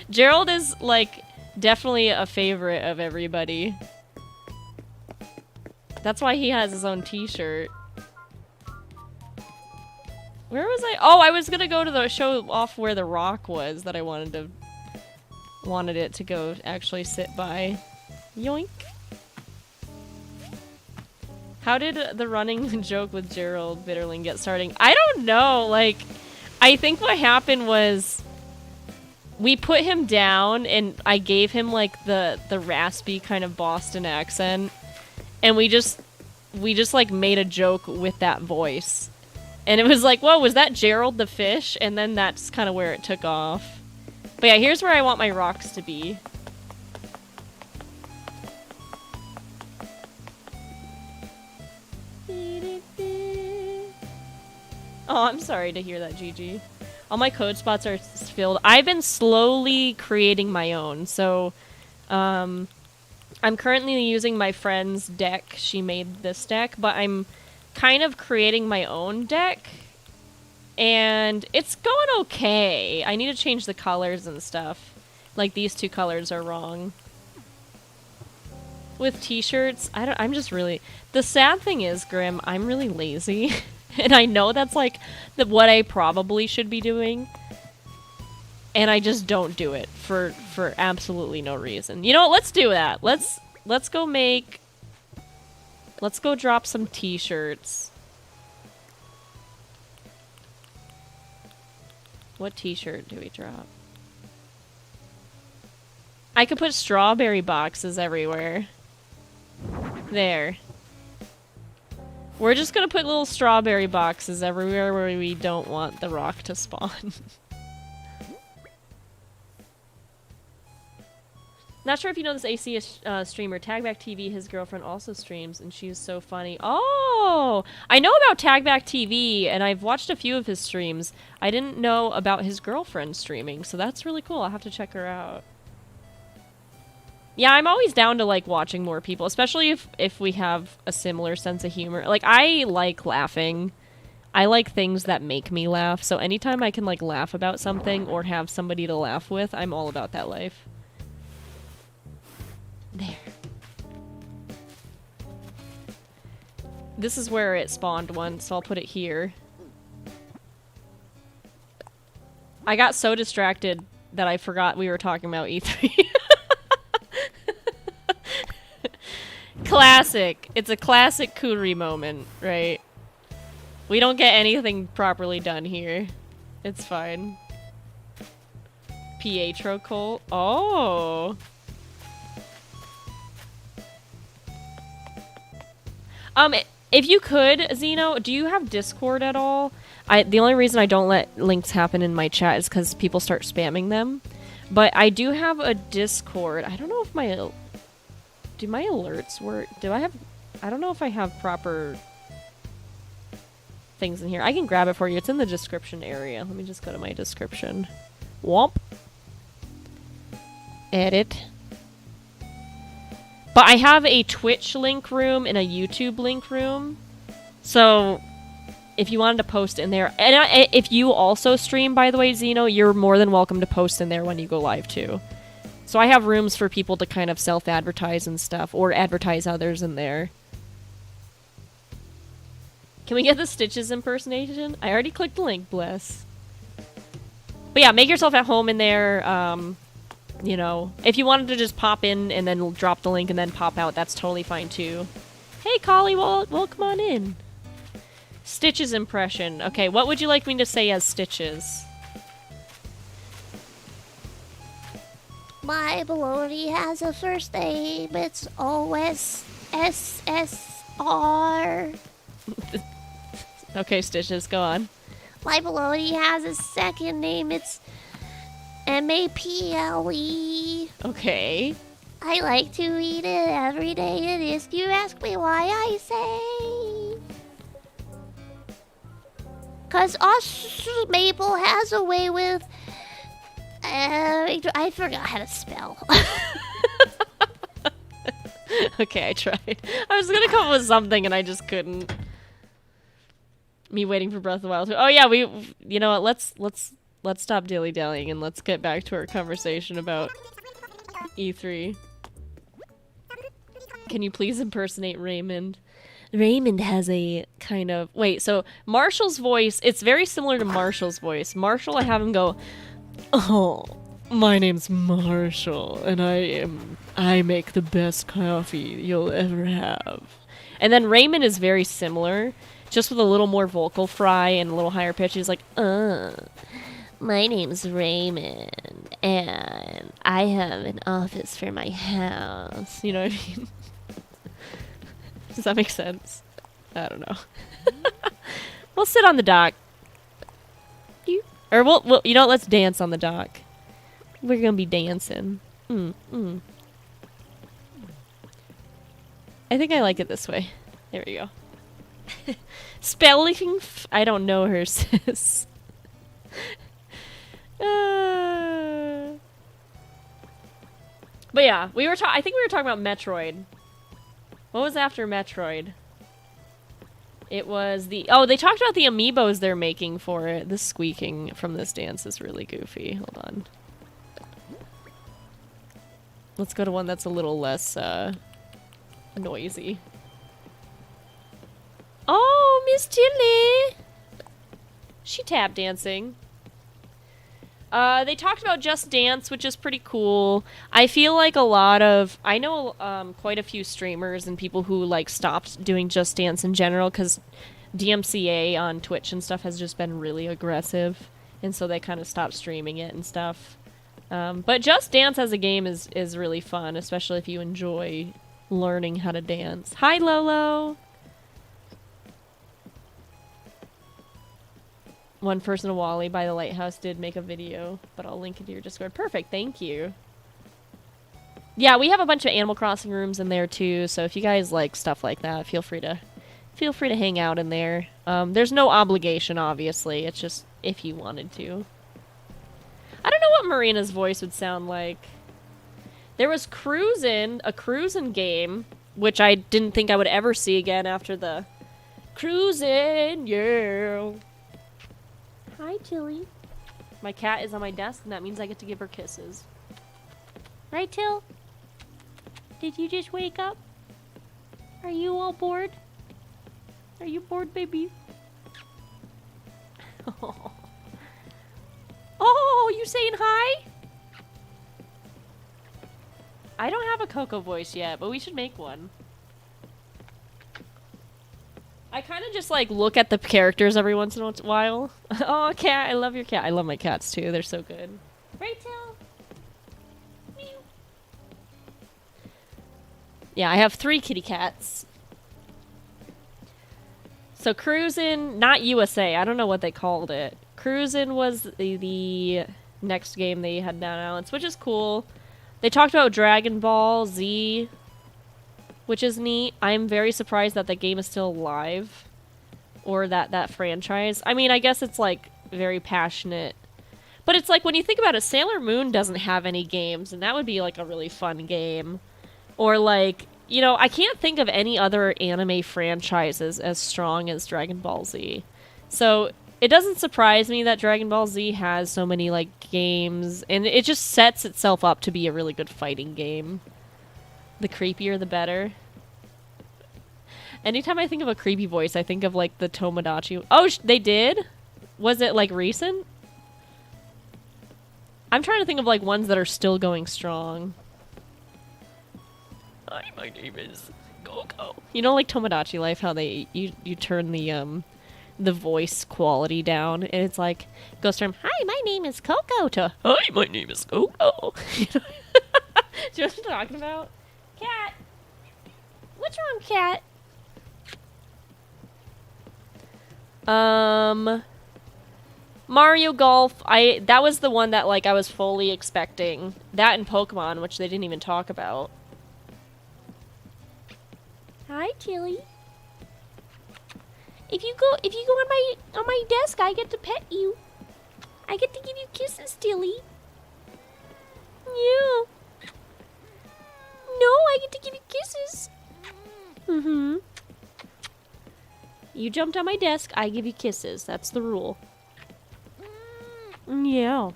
Gerald is, like, definitely a favorite of everybody. That's why he has his own t-shirt. Where was I? Oh, I was gonna go to the show off where the rock was that I wanted it to go actually sit by. Yoink. How did the running joke with Gerald Bitterling get starting? I don't know. Like, I think what happened was we put him down and I gave him like the raspy kind of Boston accent, and we just like made a joke with that voice. And it was like, whoa, was that Gerald the fish? And then that's kind of where it took off. But yeah, here's where I want my rocks to be. Oh, I'm sorry to hear that, Gigi. All my code spots are filled. I've been slowly creating my own. So, I'm currently using my friend's deck. She made this deck, but I'm kind of creating my own deck. And it's going okay. I need to change the colors and stuff. Like, these two colors are wrong. With t-shirts, I'm just really... The sad thing is, Grim, I'm really lazy. And I know that's, like, what I probably should be doing. And I just don't do it for absolutely no reason. You know what? Let's do that. Let's go make... Let's go drop some t-shirts. What t-shirt do we drop? I could put strawberry boxes everywhere. There. We're just gonna put little strawberry boxes everywhere where we don't want the rock to spawn. Not sure if you know this ACNH streamer, Tagback TV, his girlfriend also streams, and she's so funny. Oh! I know about Tagback TV, and I've watched a few of his streams. I didn't know about his girlfriend streaming, so that's really cool. I'll have to check her out. Yeah, I'm always down to, like, watching more people, especially if we have a similar sense of humor. Like, I like laughing. I like things that make me laugh, so anytime I can, like, laugh about something or have somebody to laugh with, I'm all about that life. There. This is where it spawned once, so I'll put it here. I got so distracted that I forgot we were talking about E3. Classic. It's a classic Kuri moment, right? We don't get anything properly done here. It's fine. Pietro Cole. Oh. If you could, Zeno, do you have Discord at all? The only reason I don't let links happen in my chat is because people start spamming them. But I do have a Discord. I don't know if do my alerts work? I don't know if I have proper things in here. I can grab it for you. It's in the description area. Let me just go to my description. Womp. Edit. But I have a Twitch link room and a YouTube link room. So if you wanted to post in there, and if you also stream, by the way, Zeno, you're more than welcome to post in there when you go live too. So I have rooms for people to kind of self-advertise and stuff, or advertise others in there. Can we get the Stitches impersonation? I already clicked the link, bless. But yeah, make yourself at home in there. You know, if you wanted to just pop in and then drop the link and then pop out, that's totally fine too. Hey, Collie, well, come on in. Stitches impression. Okay, what would you like me to say as Stitches? My baloney has a first name. It's OSSSR. Okay, Stitches, go on. My baloney has a second name. It's MAPLE. Okay. I like to eat it every day. And if you ask me why, I say, 'cause us Maple has a way with I forgot how to spell. Okay, I tried. I was gonna come up with something and I just couldn't. Me waiting for Breath of the Wild. Oh yeah, you know what? Let's stop dilly-dallying and let's get back to our conversation about E3. Can you please impersonate Raymond? Raymond has a kind of... Wait, so Marshall's voice, it's very similar to Marshall's voice. Marshall, I have him go, "Oh, my name's Marshall, and I make the best coffee you'll ever have." And then Raymond is very similar, just with a little more vocal fry and a little higher pitch. He's like, "My name's Raymond, and I have an office for my house." You know what I mean? Does that make sense? I don't know. We'll sit on the dock. Or we'll you know what, let's dance on the dock. We're gonna be dancing. I think I like it this way. There we go. Spelling I don't know her, sis. But yeah, I think we were talking about Metroid. What was after Metroid? It was they talked about the amiibos they're making for it. The squeaking from this dance is really goofy. Hold on. Let's go to one that's a little less, noisy. Oh, Miss Tilly! She tap dancing. They talked about Just Dance, which is pretty cool. I feel like I know quite a few streamers and people who like stopped doing Just Dance in general because DMCA on Twitch and stuff has just been really aggressive, and so they kind of stopped streaming it and stuff. But Just Dance as a game is really fun, especially if you enjoy learning how to dance. Hi, Lolo! One person, Wally, by the lighthouse did make a video, but I'll link it to your Discord. Perfect, thank you. Yeah, we have a bunch of Animal Crossing rooms in there too, so if you guys like stuff like that, feel free to hang out in there. There's no obligation, obviously. It's just if you wanted to. I don't know what Marina's voice would sound like. There was a Cruisin' game, which I didn't think I would ever see again after the Cruisin', yeah. Hi, Tilly. My cat is on my desk, and that means I get to give her kisses. Right, Till? Did you just wake up? Are you all bored? Are you bored, baby? Oh, you saying hi? I don't have a Coco voice yet, but we should make one. I kind of just like look at the characters every once in a while. Oh, cat, I love your cat. I love my cats too. They're so good. Rachel? Meow. Yeah, I have 3 kitty cats. So Cruisin', not USA. I don't know what they called it. Cruisin' was the next game they had announced, which is cool. They talked about Dragon Ball Z, which is neat. I'm very surprised that the game is still alive, or that franchise. I mean, I guess it's like very passionate, but it's like when you think about it, Sailor Moon doesn't have any games, and that would be like a really fun game. Or like, you know, I can't think of any other anime franchises as strong as Dragon Ball Z. So it doesn't surprise me that Dragon Ball Z has so many like games, and it just sets itself up to be a really good fighting game. The creepier, the better. Anytime I think of a creepy voice, I think of, like, the Tomodachi. Oh, they did? Was it, like, recent? I'm trying to think of, like, ones that are still going strong. Hi, my name is Gogo. You know, like, Tomodachi Life, how you turn the voice quality down, and it's like, goes from, "Hi, my name is Coco," to, "Hi, my name is Gogo." Do you know what I'm talking about? Cat! What's wrong, cat? Mario Golf, that was the one that, like, I was fully expecting. That and Pokemon, which they didn't even talk about. Hi, Tilly. If you go on my desk, I get to pet you. I get to give you kisses, Tilly. Yeah. No, I get to give you kisses. Mm-hmm. You jumped on my desk, I give you kisses. That's the rule. Yeah.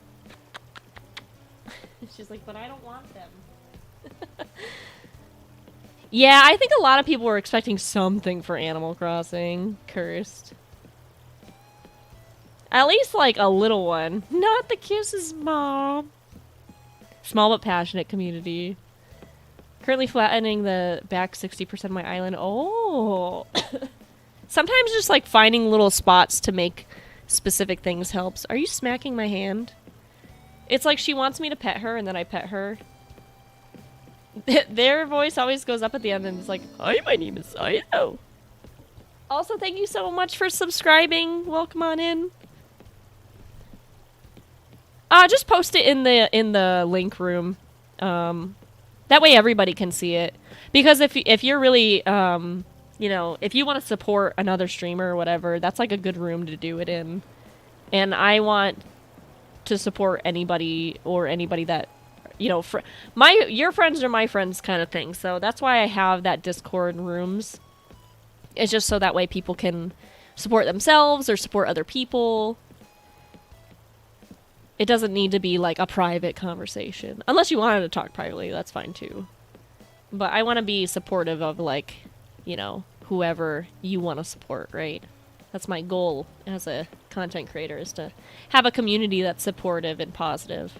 She's like, but I don't want them. Yeah, I think a lot of people were expecting something for Animal Crossing. Cursed. At least, like, a little one. Not the kisses, Mom. Small but passionate community. Currently flattening the back 60% of my island. Oh. Sometimes just, like, finding little spots to make specific things helps. Are you smacking my hand? It's like she wants me to pet her, and then I pet her. Their voice always goes up at the end, and it's like, hi, my name is Ido. Also, thank you so much for subscribing. Welcome on in. Just post it in the link room. That way everybody can see it. Because if you're really, you know, if you want to support another streamer or whatever, that's like a good room to do it in. And I want to support anybody or anybody that, you know, your friends are my friends kind of thing. So that's why I have that Discord rooms. It's just so that way people can support themselves or support other people. It doesn't need to be like a private conversation. Unless you wanted to talk privately, that's fine too. But I want to be supportive of, like, you know, whoever you want to support, right? That's my goal as a content creator, is to have a community that's supportive and positive.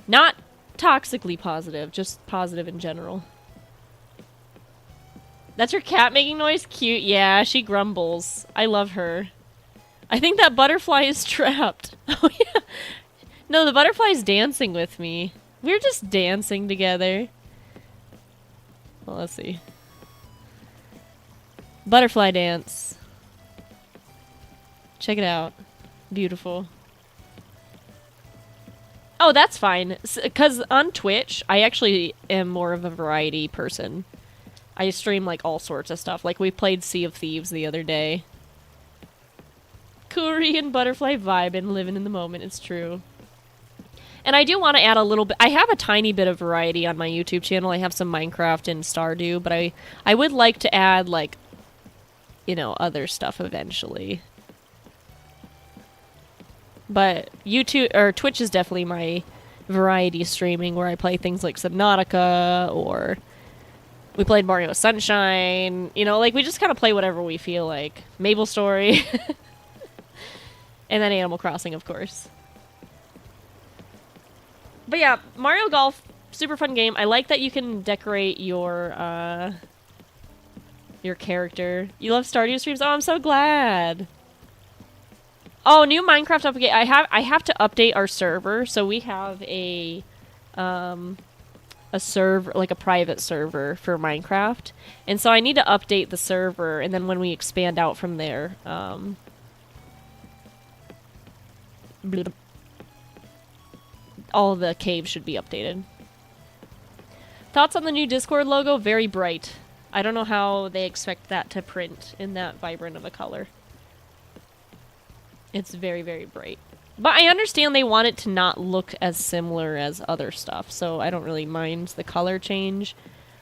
Not toxically positive, just positive in general. That's your cat making noise? Cute. Yeah, she grumbles. I love her. I think that butterfly is trapped. Oh, yeah. No, the butterfly's dancing with me. We're just dancing together. Well, let's see. Butterfly dance. Check it out. Beautiful. Oh, that's fine. Because on Twitch, I actually am more of a variety person. I stream, like, all sorts of stuff. Like, we played Sea of Thieves the other day. Korean butterfly vibe and living in the moment. It's true. And I do want to add a little bit. I have a tiny bit of variety on my YouTube channel. I have some Minecraft and Stardew, but I would like to add, like, you know, other stuff eventually. But YouTube or Twitch is definitely my variety streaming, where I play things like Subnautica, or we played Mario Sunshine. You know, like, we just kind of play whatever we feel like. Maple Story. And then Animal Crossing, of course. But yeah, Mario Golf, super fun game. I like that you can decorate your character. You love Stardew streams? Oh, I'm so glad. Oh, new Minecraft update. I have to update our server, so we have a server, like a private server for Minecraft. And so I need to update the server, and then when we expand out from there, all the caves should be updated. Thoughts on the new Discord logo? Very bright. I don't know how they expect that to print in that vibrant of a color. It's very, very bright. But I understand they want it to not look as similar as other stuff, so I don't really mind the color change.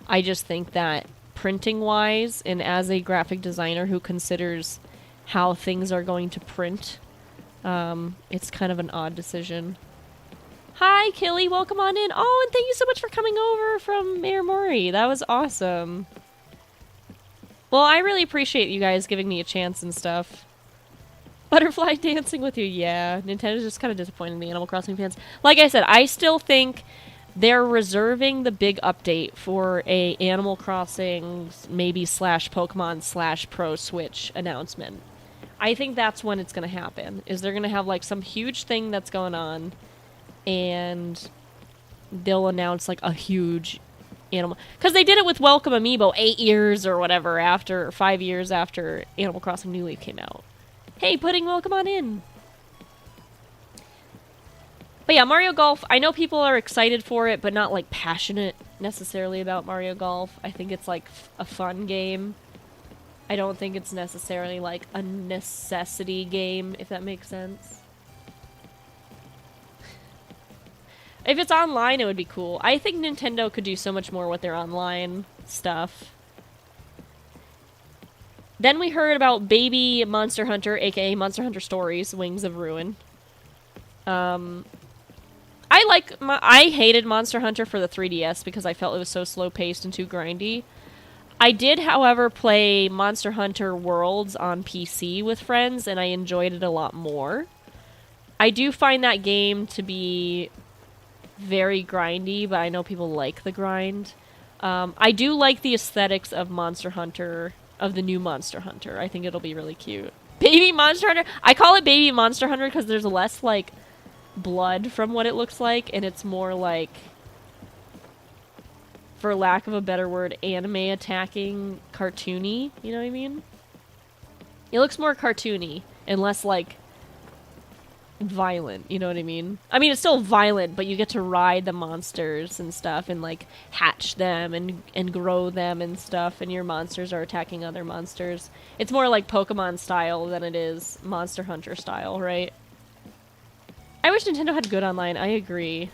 I just think that printing-wise, and as a graphic designer who considers how things are going to print, it's kind of an odd decision. Hi, Killy. Welcome on in. Oh, and thank you so much for coming over from Mayor Mori. That was awesome. Well, I really appreciate you guys giving me a chance and stuff. Butterfly dancing with you. Yeah, Nintendo's just kind of disappointing the Animal Crossing fans. Like I said, I still think they're reserving the big update for a Animal Crossing maybe / Pokemon / Pro Switch announcement. I think that's when it's going to happen. Is they're going to have like some huge thing that's going on, and they'll announce like a huge animal, because they did it with Welcome Amiibo 8 years or whatever after, or 5 years after Animal Crossing New Leaf came out. Hey, Pudding, welcome on in. But yeah, Mario Golf, I know people are excited for it, but not like passionate necessarily about Mario Golf. I think it's like a fun game. I don't think it's necessarily like a necessity game, if that makes sense. If it's online, it would be cool. I think Nintendo could do so much more with their online stuff. Then we heard about Baby Monster Hunter, aka Monster Hunter Stories, Wings of Ruin. I hated Monster Hunter for the 3DS because I felt it was so slow-paced and too grindy. I did, however, play Monster Hunter Worlds on PC with friends, and I enjoyed it a lot more. I do find that game to be very grindy, but I know people like the grind. I do like the aesthetics of Monster Hunter, of the new Monster Hunter. I think it'll be really cute. Baby Monster Hunter? I call it Baby Monster Hunter because there's less, like, blood from what it looks like, and it's more like, for lack of a better word, anime attacking cartoony. You know what I mean? It looks more cartoony and less, like, violent, you know what I mean? I mean, it's still violent, but you get to ride the monsters and stuff and, like, hatch them and grow them and stuff, and your monsters are attacking other monsters. It's more like Pokemon style than it is Monster Hunter style, right? I wish Nintendo had good online, I agree.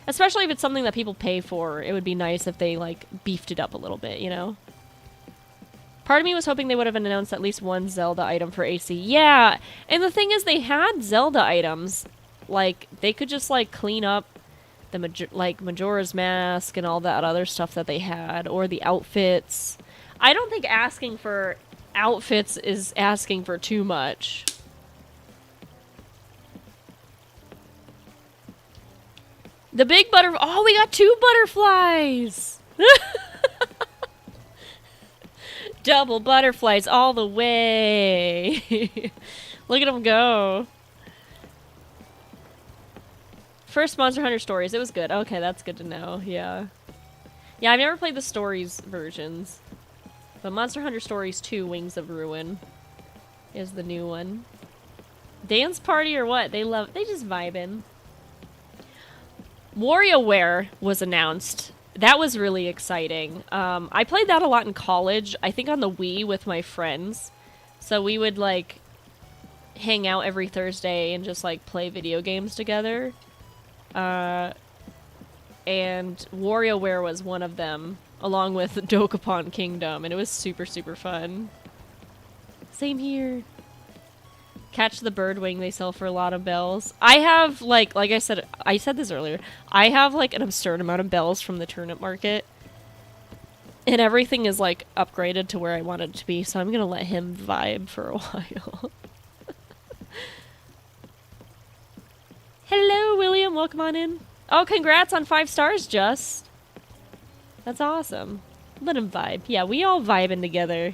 Especially if it's something that people pay for, it would be nice if they, like, beefed it up a little bit, you know? Part of me was hoping they would have announced at least one Zelda item for AC. Yeah, and the thing is, they had Zelda items. Like, they could just, like, clean up the, Majora's Mask and all that other stuff that they had, or the outfits. I don't think asking for outfits is asking for too much. The big butterfly. Oh, we got 2 butterflies! Double butterflies all the way. Look at them go. First Monster Hunter Stories. It was good. Okay, that's good to know. Yeah. Yeah, I've never played the Stories versions. But Monster Hunter Stories 2, Wings of Ruin, is the new one. Dance party or what? They just vibing. WarioWare was announced. That was really exciting. I played that a lot in college, I think on the Wii with my friends. So we would, like, hang out every Thursday and just, like, play video games together. And WarioWare was one of them, along with Dokapon Kingdom, and it was super, super fun. Same here. Catch the Birdwing, they sell for a lot of bells. I have, like I said this earlier, I have, like, an absurd amount of bells from the turnip market. And everything is, like, upgraded to where I want it to be, so I'm gonna let him vibe for a while. Hello, William, welcome on in. Oh, congrats on 5 stars, Just. That's awesome. Let him vibe. Yeah, we all vibing together.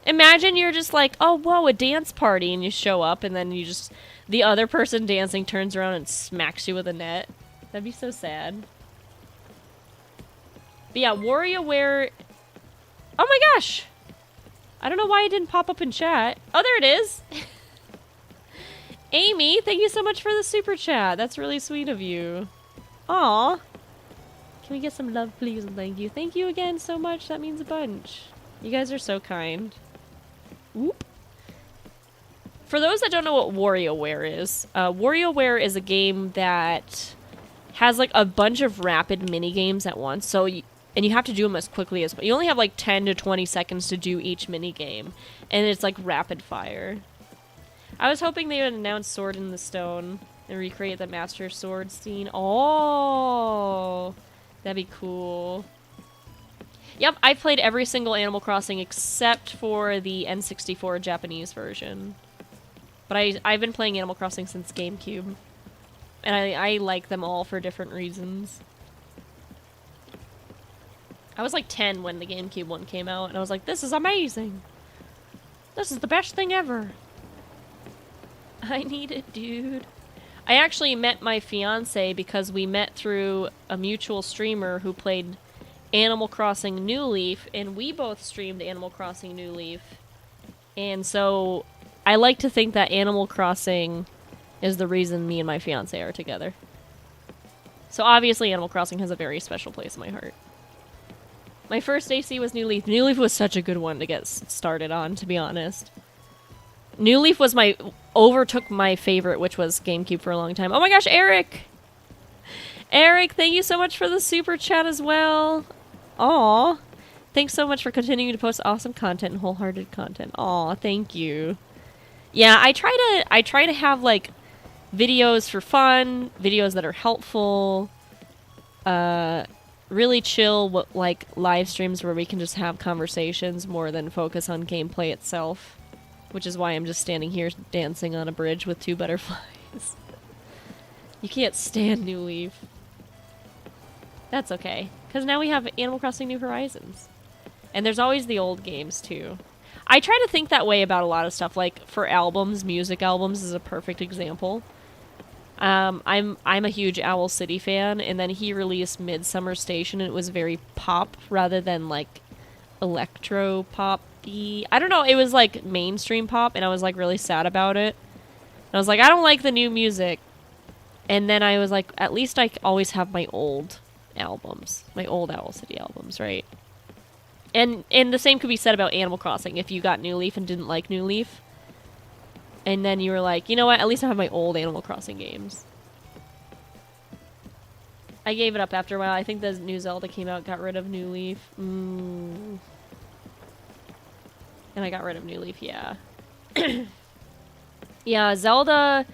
Imagine you're just like, oh, whoa, a dance party, and you show up, and then you just, the other person dancing turns around and smacks you with a net. That'd be so sad. But yeah, WarioWare. Oh my gosh! I don't know why it didn't pop up in chat. Oh, there it is! Amy, thank you so much for the super chat. That's really sweet of you. Aw. Can we get some love, please, and thank you. Thank you again so much. That means a bunch. You guys are so kind. Whoop. For those that don't know what WarioWare is a game that has, like, a bunch of rapid mini games at once. So, and you have to do them as quickly as... You only have, like, 10 to 20 seconds to do each mini game. And it's, like, rapid fire. I was hoping they would announce Sword in the Stone and recreate the Master Sword scene. Oh! That'd be cool. Yep, I played every single Animal Crossing except for the N64 Japanese version. But I've been playing Animal Crossing since GameCube. And I like them all for different reasons. I was like 10 when the GameCube one came out, and I was like, this is amazing! This is the best thing ever! I need it, dude. I actually met my fiance because we met through a mutual streamer who played Animal Crossing New Leaf, and we both streamed Animal Crossing New Leaf. And so I like to think that Animal Crossing is the reason me and my fiance are together. So obviously Animal Crossing has a very special place in my heart. My first AC was New Leaf. New Leaf was such a good one to get started on, to be honest. New Leaf was overtook my favorite, which was GameCube for a long time. Oh my gosh, Eric! Eric, thank you so much for the super chat as well. Aw. Thanks so much for continuing to post awesome content and wholehearted content. Aw, thank you. Yeah, I try to have like videos for fun, videos that are helpful, really chill like live streams where we can just have conversations more than focus on gameplay itself. Which is why I'm just standing here dancing on a bridge with 2 butterflies. You can't stand New Leaf. That's okay, because now we have Animal Crossing New Horizons. And there's always the old games, too. I try to think that way about a lot of stuff, like, for albums, music albums is a perfect example. I'm a huge Owl City fan, and then he released Midsummer Station, and it was very pop, rather than, like, electro-pop-y. I don't know, it was, like, mainstream pop, and I was, like, really sad about it. And I was like, I don't like the new music. And then I was like, at least I always have my old albums. My old Owl City albums, right? And the same could be said about Animal Crossing. If you got New Leaf and didn't like New Leaf, and then you were like, you know what, at least I have my old Animal Crossing games. I gave it up after a while. I think the new Zelda came out, got rid of New Leaf. And I got rid of New Leaf, yeah. Yeah, Zelda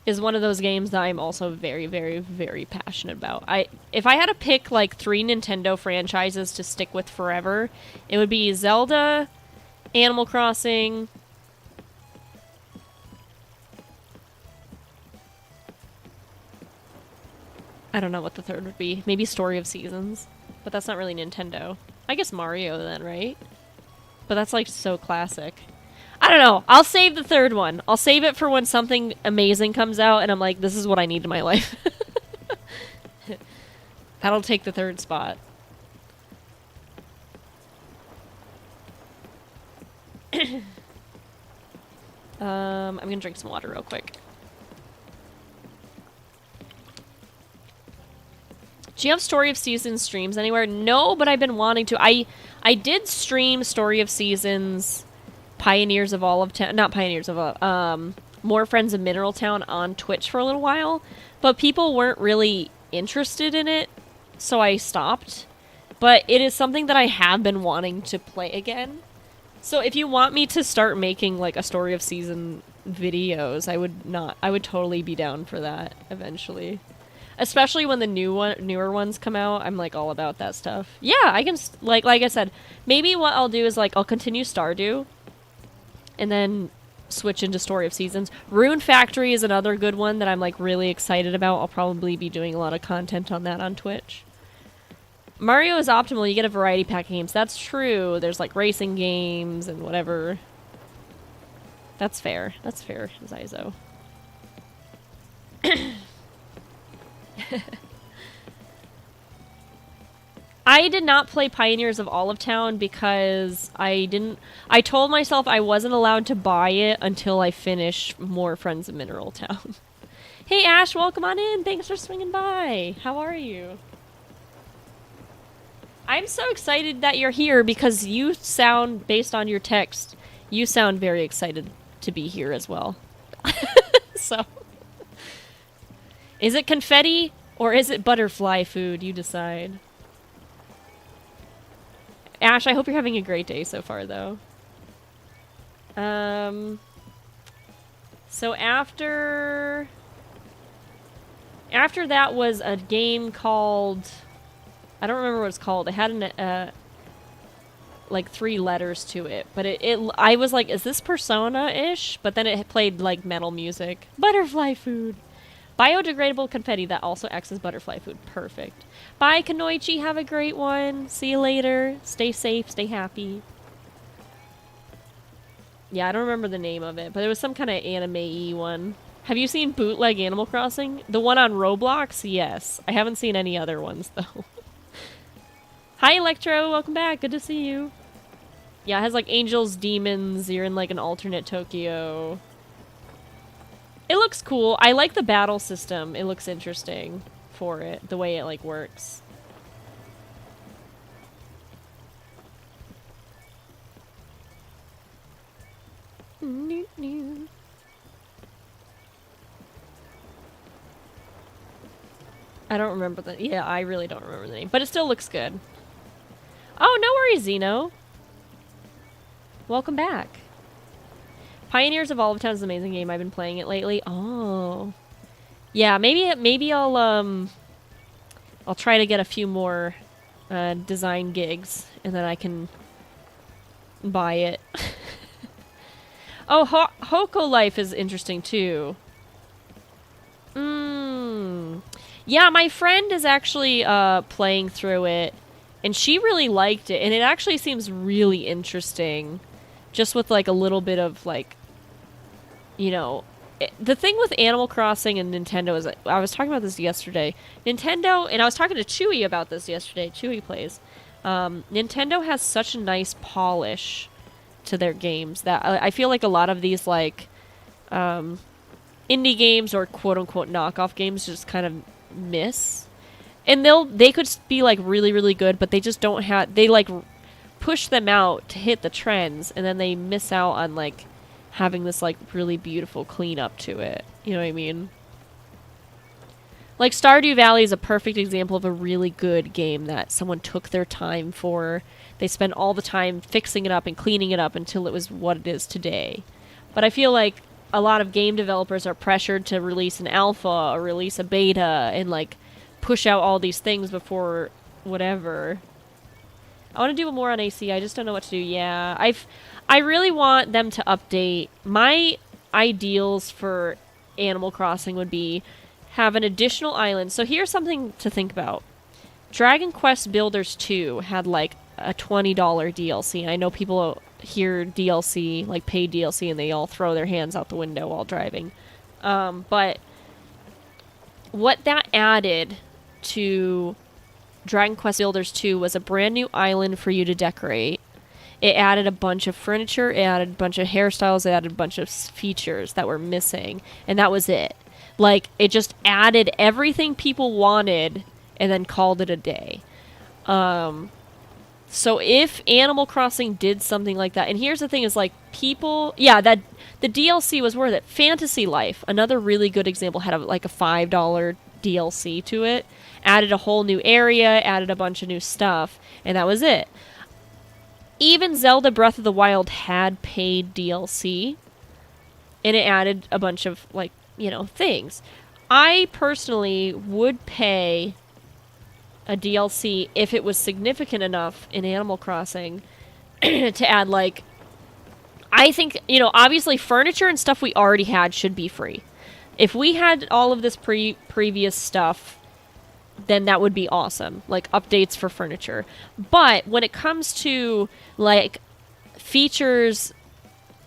is one of those games that I'm also very, very, very passionate about. If I had to pick, like, 3 Nintendo franchises to stick with forever, it would be Zelda, Animal Crossing... I don't know what the third would be. Maybe Story of Seasons. But that's not really Nintendo. I guess Mario then, right? But that's, like, so classic. I don't know. I'll save the third one. I'll save it for when something amazing comes out and I'm like, this is what I need in my life. That'll take the third spot. I'm gonna drink some water real quick. Do you have Story of Seasons streams anywhere? No, but I've been wanting to. I did stream Story of Seasons... Pioneers of Olive Town, not Pioneers of, More Friends of Mineral Town on Twitch for a little while, but people weren't really interested in it, so I stopped. But it is something that I have been wanting to play again. So if you want me to start making, like, a Story of Season videos, I would totally be down for that eventually. Especially when the newer ones come out, I'm, like, all about that stuff. Yeah, I can, like I said, maybe what I'll do is, like, I'll continue Stardew, and then switch into Story of Seasons. Rune Factory is another good one that I'm, like, really excited about. I'll probably be doing a lot of content on that on Twitch. Mario is optimal. You get a variety pack of games. That's true. There's, like, racing games and whatever. That's fair. That's fair, Zyzo. I did not play Pioneers of Olive Town because I told myself I wasn't allowed to buy it until I finish More Friends of Mineral Town. Hey Ash, welcome on in. Thanks for swinging by. How are you? I'm so excited that you're here because you sound, based on your text, you sound very excited to be here as well. So, is it confetti or is it butterfly food? You decide. Ash, I hope you're having a great day so far, though. So after that was a game called... I don't remember what it's called. It had like 3 letters to it. But I was like, is this Persona-ish? But then it played, like, metal music. Butterfly food. Biodegradable confetti that also acts as butterfly food. Perfect. Bye, Kanoichi. Have a great one. See you later. Stay safe. Stay happy. Yeah, I don't remember the name of it, but it was some kind of anime-y one. Have you seen Bootleg Animal Crossing? The one on Roblox? Yes. I haven't seen any other ones, though. Hi, Electro. Welcome back. Good to see you. Yeah, it has, like, angels, demons. You're in, like, an alternate Tokyo. It looks cool. I like the battle system. It looks interesting for it, the way it, like, works. I don't remember the... Yeah, I really don't remember the name. But it still looks good. Oh, no worries, Zeno. Welcome back. Pioneers of Olive Town is an amazing game. I've been playing it lately. Oh. Yeah, maybe I'll try to get a few more design gigs, and then I can buy it. Oh, Hoko Life is interesting, too. Yeah, my friend is actually playing through it, and she really liked it, and it actually seems really interesting, just with, like, a little bit of, like, you know... The thing with Animal Crossing and Nintendo is... I was talking about this yesterday. Nintendo... And I was talking to Chewy about this yesterday. Chewy plays. Nintendo has such a nice polish to their games that I feel like a lot of these, like... indie games or quote-unquote knockoff games just kind of miss. And they could be, like, really, really good, but they just don't have... They, like, push them out to hit the trends, and then they miss out on, like... having this, like, really beautiful cleanup to it. You know what I mean? Like, Stardew Valley is a perfect example of a really good game that someone took their time for. They spent all the time fixing it up and cleaning it up until it was what it is today. But I feel like a lot of game developers are pressured to release an alpha or release a beta and, like, push out all these things before whatever. I want to do more on AC. I just don't know what to do. Yeah, I really want them to update. My ideals for Animal Crossing would be have an additional island. So here's something to think about. Dragon Quest Builders 2 had like a $20 DLC. I know people hear DLC, like paid DLC, and they all throw their hands out the window while driving. But what that added to Dragon Quest Builders 2 was a brand new island for you to decorate. It added a bunch of furniture, it added a bunch of hairstyles, it added a bunch of features that were missing, and that was it. Like, it just added everything people wanted and then called it a day. So if Animal Crossing did something like that, and here's the thing is, like, people... Yeah, that the DLC was worth it. Fantasy Life, another really good example, had like a $5 DLC to it. Added a whole new area, added a bunch of new stuff, and that was it. Even Zelda Breath of the Wild had paid DLC, and it added a bunch of, like, you know, things. I personally would pay a DLC if it was significant enough in Animal Crossing to add, like... I think, you know, obviously furniture and stuff we already had should be free. If we had all of this previous stuff, then that would be awesome. Like, updates for furniture. But when it comes to, like, features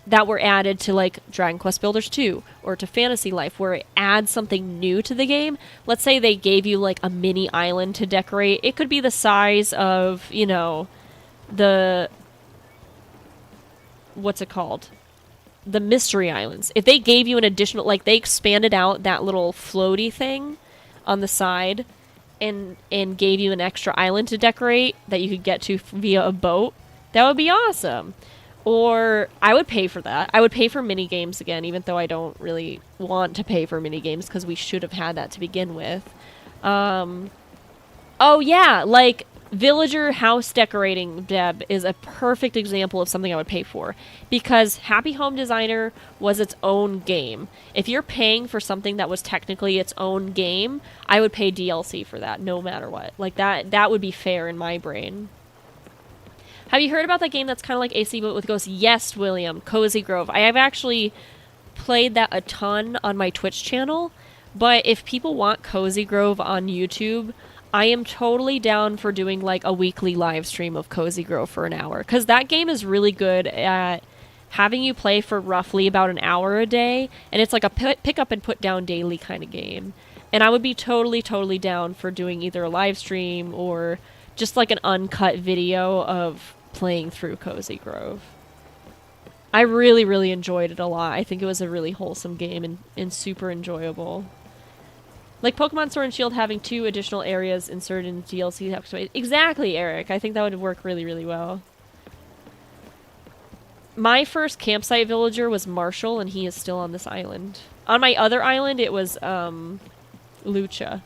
that were added to, like, Dragon Quest Builders 2 or to Fantasy Life, where it adds something new to the game, let's say they gave you, like, a mini island to decorate. It could be the size of, you know, the... What's it called? The Mystery Islands. If they gave you an additional... Like, they expanded out that little floaty thing on the side... And gave you an extra island to decorate that you could get to via a boat, that would be awesome. Or I would pay for that. I would pay for mini games again, even though I don't really want to pay for mini games because we should have had that to begin with. Oh yeah, like villager house decorating, Deb, is a perfect example of something I would pay for. Because Happy Home Designer was its own game. If you're paying for something that was technically its own game, I would pay DLC for that, no matter what. Like, that would be fair in my brain. Have you heard about that game that's kind of like AC but with ghosts? Yes, William. Cozy Grove. I have actually played that a ton on my Twitch channel. But if people want Cozy Grove on YouTube... I am totally down for doing, like, a weekly live stream of Cozy Grove for an hour. Because that game is really good at having you play for roughly about an hour a day. And it's like a pick up and put down daily kind of game. And I would be totally, totally down for doing either a live stream or just, like, an uncut video of playing through Cozy Grove. I really, really enjoyed it a lot. I think it was a really wholesome game and super enjoyable. Like Pokemon Sword and Shield having 2 additional areas inserted in DLC. Exactly, Eric. I think that would work really, really well. My first campsite villager was Marshall, and he is still on this island. On my other island, it was, Lucha.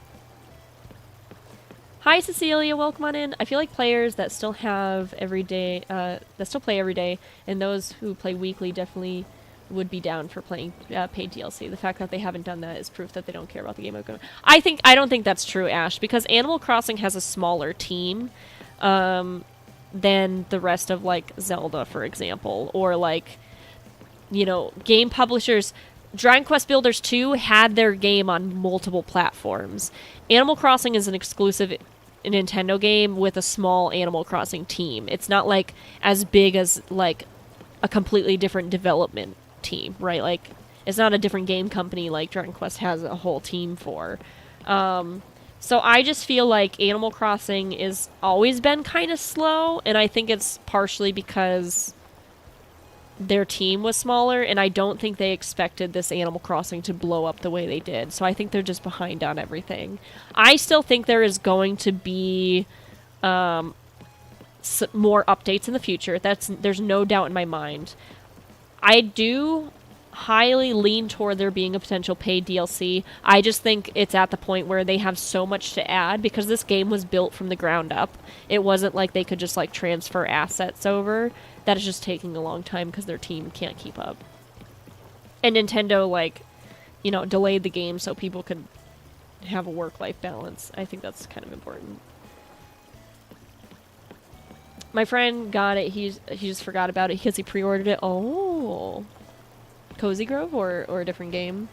Hi, Cecilia. Welcome on in. I feel like players that still have that still play every day, and those who play weekly definitely would be down for playing paid DLC. The fact that they haven't done that is proof that they don't care about the game. I don't think that's true, Ash, because Animal Crossing has a smaller team than the rest of like Zelda, for example, or like game publishers. Dragon Quest Builders 2 had their game on multiple platforms. Animal Crossing is an exclusive Nintendo game with a small Animal Crossing team. It's not like as big as like a completely different development team, right? Like it's not a different game company like Dragon Quest has a whole team for. So I just feel like Animal Crossing is always been kind of slow, and I think it's partially because their team was smaller, and I don't think they expected this Animal Crossing to blow up the way they did. So I think they're just behind on everything. I still think there is going to be more updates in the future. There's no doubt in my mind. I do highly lean toward there being a potential paid DLC. I just think it's at the point where they have so much to add because this game was built from the ground up. It wasn't like they could just like transfer assets over. That is just taking a long time because their team can't keep up. And Nintendo, delayed the game so people could have a work-life balance. I think that's kind of important. My friend got it. He just forgot about it because he pre-ordered it. Oh. Cozy Grove or a different game?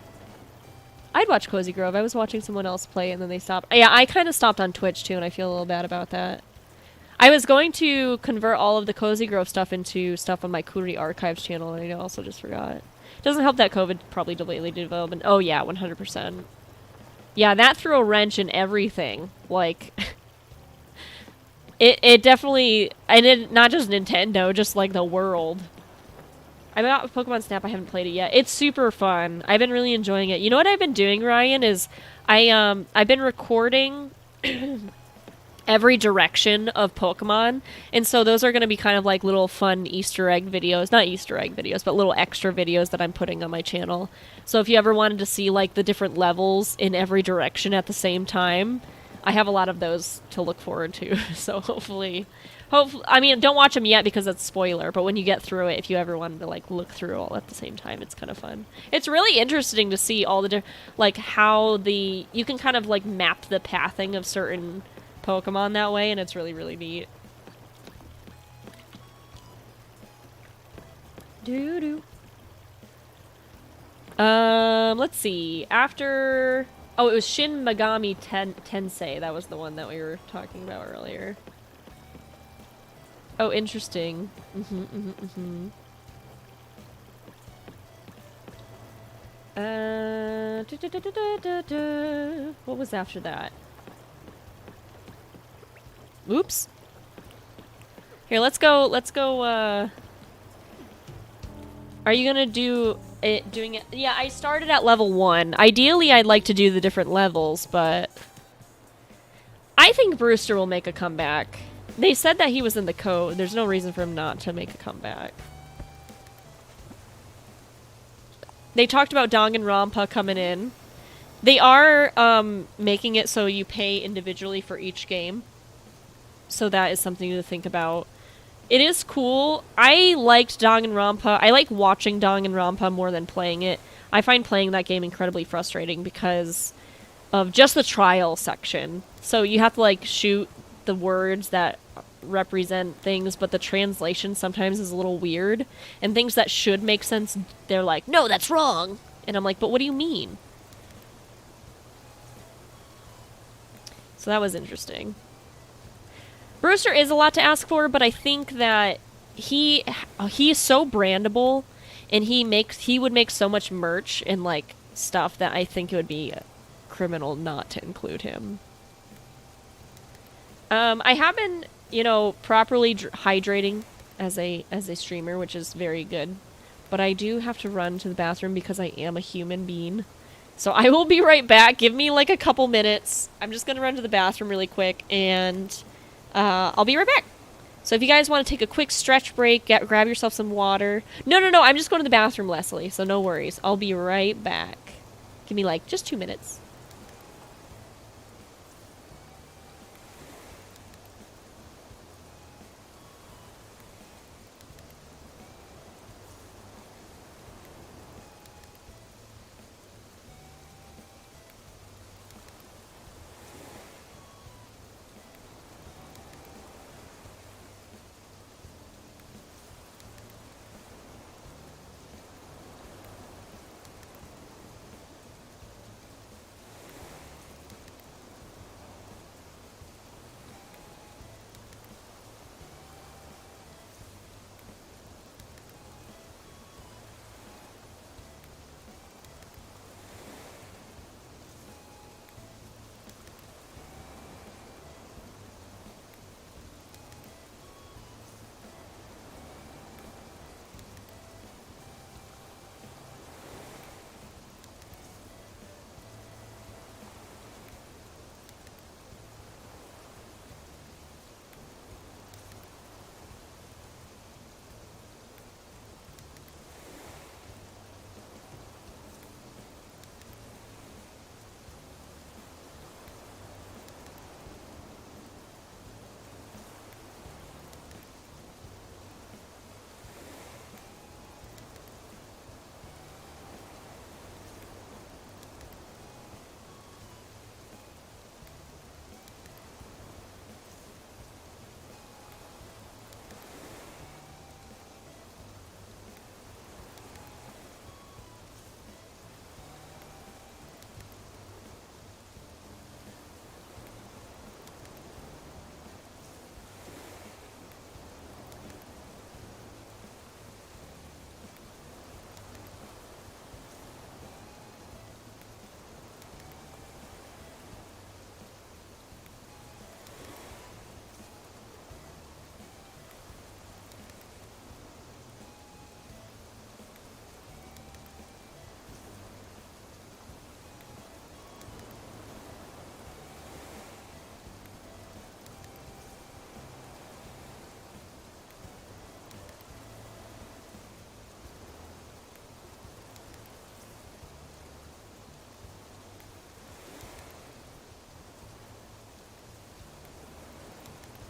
I'd watch Cozy Grove. I was watching someone else play and then they stopped. Yeah, I kind of stopped on Twitch too, and I feel a little bad about that. I was going to convert all of the Cozy Grove stuff into stuff on my Kuri Archives channel, and I also just forgot. It doesn't help that COVID probably delayed the development. Oh yeah, 100%. Yeah, that threw a wrench in everything. Like, it definitely, and not just Nintendo, just like the world. I got Pokemon Snap. I haven't played it yet. It's super fun. I've been really enjoying it. You know what I've been doing, Ryan, is I've been recording every direction of Pokemon, and so those are going to be kind of like little fun Easter egg videos. Not Easter egg videos, but little extra videos that I'm putting on my channel. So if you ever wanted to see like the different levels in every direction at the same time, I have a lot of those to look forward to. So hopefully, I mean, don't watch them yet because it's spoiler, but when you get through it, if you ever wanted to like look through all at the same time, it's kind of fun. It's really interesting to see all the how you can kind of like map the pathing of certain Pokemon that way, and it's really, really neat. Doo-doo. Let's see. After... Oh, it was Shin Megami Tensei. That was the one that we were talking about earlier. Oh, interesting. What was after that? Oops. Here, let's go, Are you gonna doing it? Yeah, I started at level 1. Ideally, I'd like to do the different levels, but I think Brewster will make a comeback. They said that he was in the code. There's no reason for him not to make a comeback. They talked about Danganronpa coming in. They are, making it so you pay individually for each game. So that is something to think about. It is cool. I liked Danganronpa. I like watching Danganronpa more than playing it. I find playing that game incredibly frustrating because of just the trial section. So you have to like shoot the words that represent things, but the translation sometimes is a little weird. And things that should make sense, they're like, no, that's wrong. And I'm like, but what do you mean? So that was interesting. Brewster is a lot to ask for, but I think that he is so brandable, and he would make so much merch and like stuff that I think it would be criminal not to include him. I have been, properly hydrating as a streamer, which is very good, but I do have to run to the bathroom because I am a human being. So I will be right back. Give me like a couple minutes. I'm just gonna run to the bathroom really quick, and I'll be right back. So if you guys want to take a quick stretch break, grab yourself some water. No, I'm just going to the bathroom, Leslie, so no worries. I'll be right back. Give me like just 2 minutes.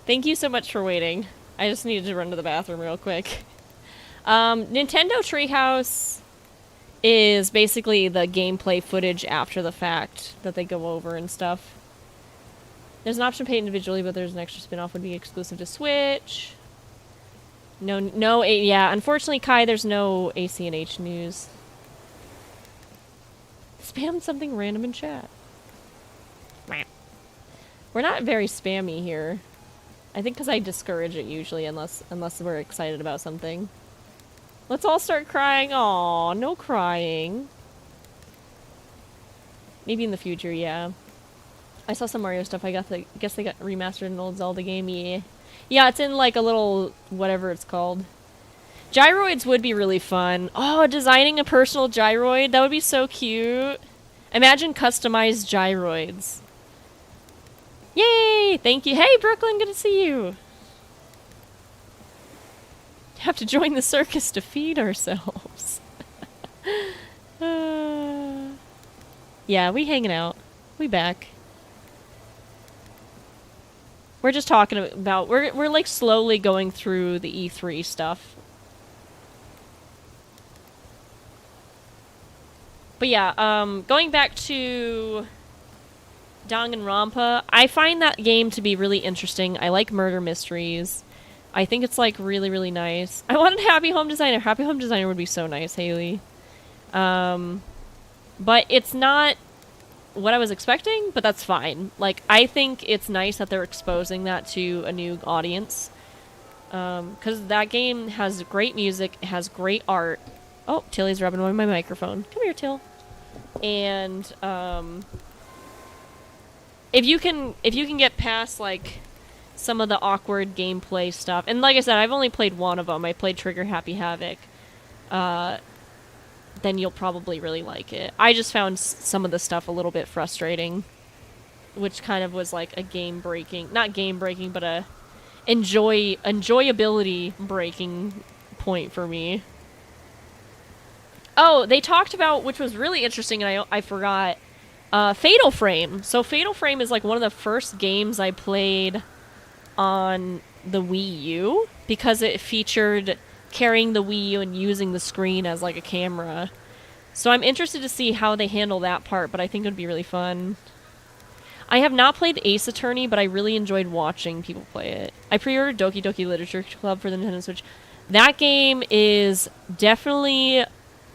Thank you so much for waiting. I just needed to run to the bathroom real quick. Nintendo Treehouse is basically the gameplay footage after the fact that they go over and stuff. There's an option to pay individually, but there's an extra spin-off would be exclusive to Switch. Yeah, unfortunately, Kai, there's no ACNH news. Spam something random in chat. We're not very spammy here. I think because I discourage it usually, unless we're excited about something. Let's all start crying. Aw, no crying. Maybe in the future, yeah. I saw some Mario stuff. I guess they got remastered in an old Zelda game. Yeah. Yeah, it's in like a little whatever it's called. Gyroids would be really fun. Oh, designing a personal gyroid. That would be so cute. Imagine customized gyroids. Yay! Thank you. Hey, Brooklyn, good to see you. Have to join the circus to feed ourselves. Yeah, we hanging out. We back. We're just talking about we're like slowly going through the E3 stuff. But yeah, going back to Danganronpa, I find that game to be really interesting. I like murder mysteries. I think it's like really, really nice. I wanted Happy Home Designer. Happy Home Designer would be so nice, Haley. But it's not what I was expecting, but that's fine. Like, I think it's nice that they're exposing that to a new audience. Because that game has great music, it has great art. Oh, Tilly's rubbing away my microphone. Come here, Till. And, if you can get past, like, some of the awkward gameplay stuff, and like I said, I've only played one of them. I played Trigger Happy Havoc. Then you'll probably really like it. I just found some of the stuff a little bit frustrating, which kind of was like a not game breaking, but a enjoyability breaking point for me. Oh, they talked about, which was really interesting, and I forgot, Fatal Frame. So Fatal Frame is like one of the first games I played on the Wii U, because it featured carrying the Wii U and using the screen as like a camera. So I'm interested to see how they handle that part, but I think it would be really fun. I have not played Ace Attorney, but I really enjoyed watching people play it. I pre-ordered Doki Doki Literature Club for the Nintendo Switch. That game is definitely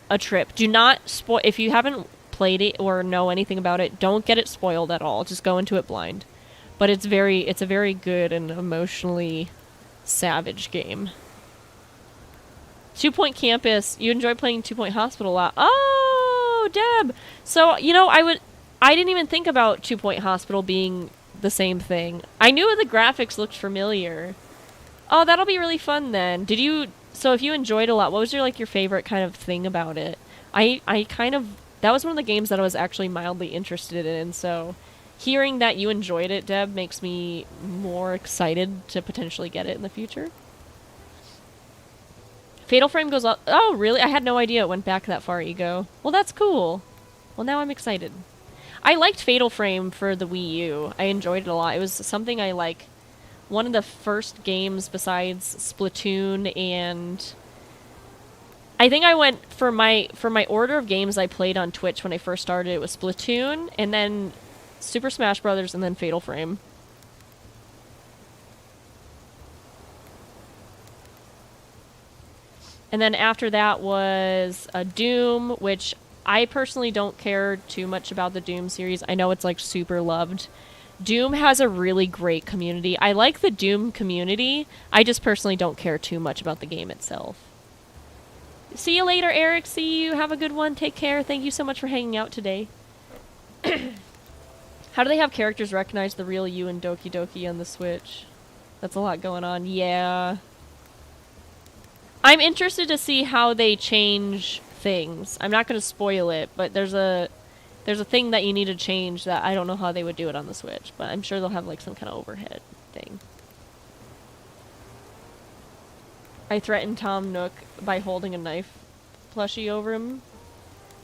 a trip. Do not spoil, if you haven't played it or know anything about it, don't get it spoiled at all. Just go into it blind. But it's a very good and emotionally savage game. 2 Point Campus. You enjoy playing 2 Point Hospital a lot. Oh, Deb. So, you know, I didn't even think about 2 Point Hospital being the same thing. I knew the graphics looked familiar. Oh, that'll be really fun then. So if you enjoyed a lot, what was your favorite kind of thing about it? That was one of the games that I was actually mildly interested in, so hearing that you enjoyed it, Deb, makes me more excited to potentially get it in the future. Fatal Frame goes up. Oh, really? I had no idea it went back that far, Ego. Well, that's cool. Well, now I'm excited. I liked Fatal Frame for the Wii U. I enjoyed it a lot. It was something I like. One of the first games besides Splatoon, and I think I went for my order of games I played on Twitch when I first started. It was Splatoon, and then Super Smash Brothers, and then Fatal Frame. And then after that was Doom, which I personally don't care too much about the Doom series. I know it's like super loved. Doom has a really great community. I like the Doom community. I just personally don't care too much about the game itself. See you later, Eric. See you. Have a good one. Take care. Thank you so much for hanging out today. How do they have characters recognize the real you in Doki Doki on the Switch? That's a lot going on. Yeah. I'm interested to see how they change things. I'm not going to spoil it, but there's a thing that you need to change that I don't know how they would do it on the Switch, but I'm sure they'll have like some kind of overhead thing. I threatened Tom Nook by holding a knife plushie over him.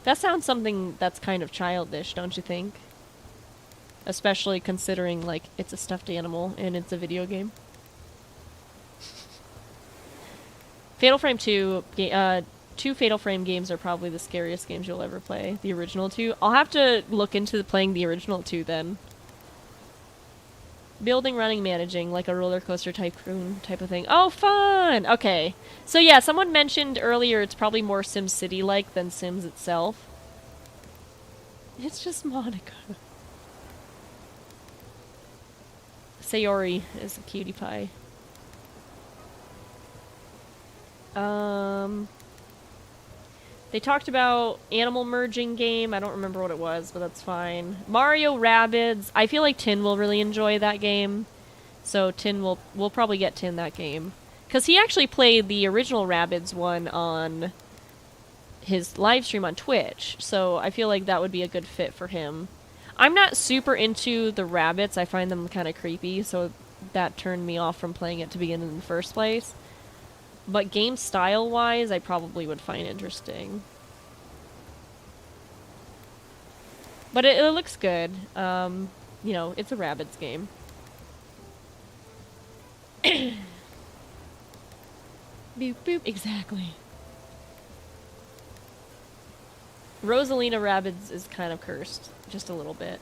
That sounds something that's kind of childish, don't you think? Especially considering, like, it's a stuffed animal and it's a video game. Fatal Frame 2, two Fatal Frame games are probably the scariest games you'll ever play. The original two. I'll have to look into playing the original two then. Building, running, managing, like a roller coaster tycoon type of thing. Oh, fun! Okay. So yeah, someone mentioned earlier it's probably more SimCity-like than Sims itself. It's just Monica. Sayori is a cutie pie. They talked about animal merging game. I don't remember what it was, but that's fine. Mario Rabbids. I feel like Tin will really enjoy that game. So Tin we'll probably get Tin that game. Because he actually played the original Rabbids one on his live stream on Twitch. So I feel like that would be a good fit for him. I'm not super into the rabbits. I find them kind of creepy, so that turned me off from playing it to begin in the first place. But game style-wise, I probably would find interesting. But it looks good. You know, it's a Rabbids game. Boop boop, exactly. Rosalina Rabbids is kind of cursed, just a little bit.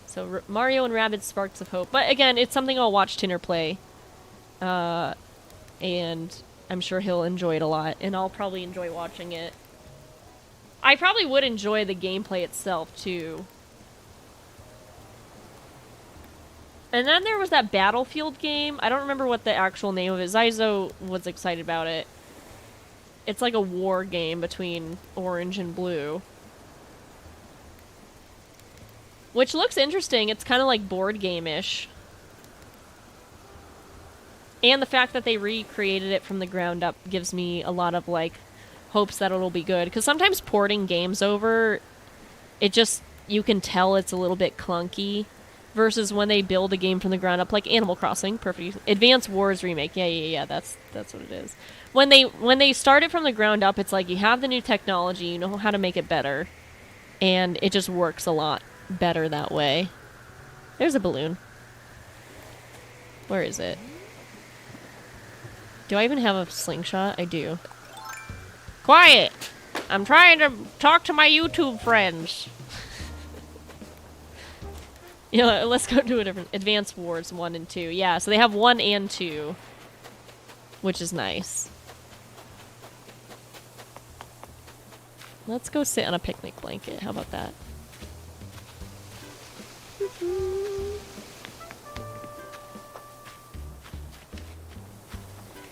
So Mario and Rabbids Sparks of Hope. But again, it's something I'll watch Tinner play. And I'm sure he'll enjoy it a lot, and I'll probably enjoy watching it. I probably would enjoy the gameplay itself, too. And then there was that Battlefield game. I don't remember what the actual name of it is. Zyzo was excited about it. It's like a war game between orange and blue. Which looks interesting. It's kind of like board game-ish. And the fact that they recreated it from the ground up gives me a lot of, like, hopes that it'll be good. Because sometimes porting games over, it just, you can tell it's a little bit clunky. Versus when they build a game from the ground up, like Animal Crossing, perfect. Advance Wars Remake, yeah, that's what it is. When they start it from the ground up, it's like you have the new technology, you know how to make it better. And it just works a lot better that way. There's a balloon. Where is it? Do I even have a slingshot? I do. Quiet! I'm trying to talk to my YouTube friends. You know, let's go to a different... Advance Wars 1 and 2. Yeah, so they have 1 and 2. Which is nice. Let's go sit on a picnic blanket. How about that?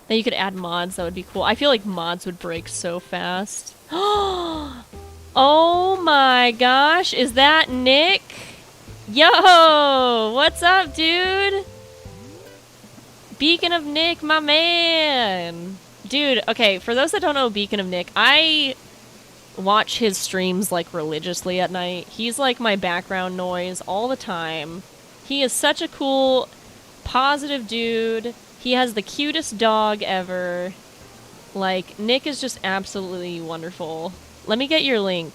Then you could add mods, that would be cool. I feel like mods would break so fast. Oh my gosh, is that Nick? Yo, what's up, dude? Beacon of Nick, my man. Dude, okay, for those that don't know Beacon of Nick, I watch his streams, like, religiously at night. He's, like, my background noise all the time. He is such a cool, positive dude. He has the cutest dog ever. Like, Nick is just absolutely wonderful. Let me get your link.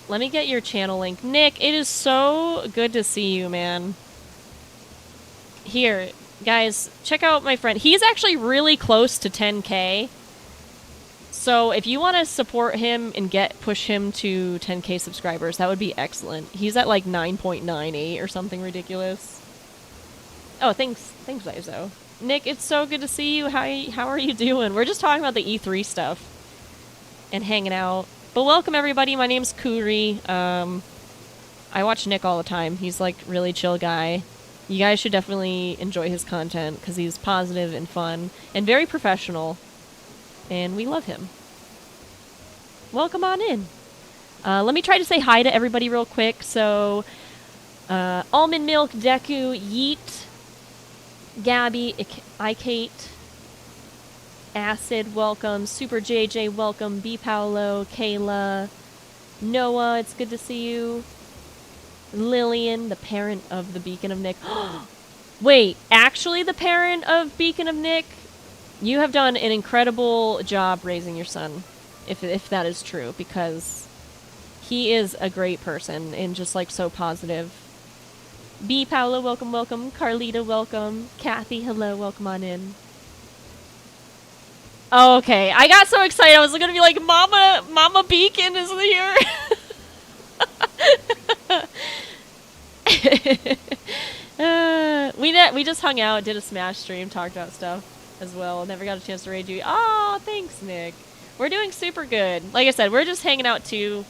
Let me get your channel link. Nick, it is so good to see you, man. Here, guys, check out my friend. He's actually really close to 10K. So if you want to support him and push him to 10K subscribers, that would be excellent. He's at like 9.98 or something ridiculous. Oh, thanks, Izo. Nick, it's so good to see you. How are you doing? We're just talking about the E3 stuff and hanging out. But welcome everybody. My name's Kuri. I watch Nick all the time. He's like really chill guy. You guys should definitely enjoy his content because he's positive and fun and very professional. And we love him. Welcome on in. Let me try to say hi to everybody real quick. So, Almond Milk, Deku, Yeet, Gabby, Kate, Acid, welcome. Super JJ, welcome. B Paolo, Kayla, Noah, it's good to see you. Lillian, the parent of the Beacon of Nick. Wait, actually the parent of Beacon of Nick? You have done an incredible job raising your son, if that is true, because he is a great person and just like so positive. B Paolo, welcome, welcome. Carlita, welcome. Kathy, hello, welcome on in. Oh, okay. I got so excited. I was gonna be like, Mama Beacon is here. We just hung out, did a Smash stream, talked about stuff as well. Never got a chance to raid you. Oh, thanks, Nick. We're doing super good. Like I said, we're just hanging out too.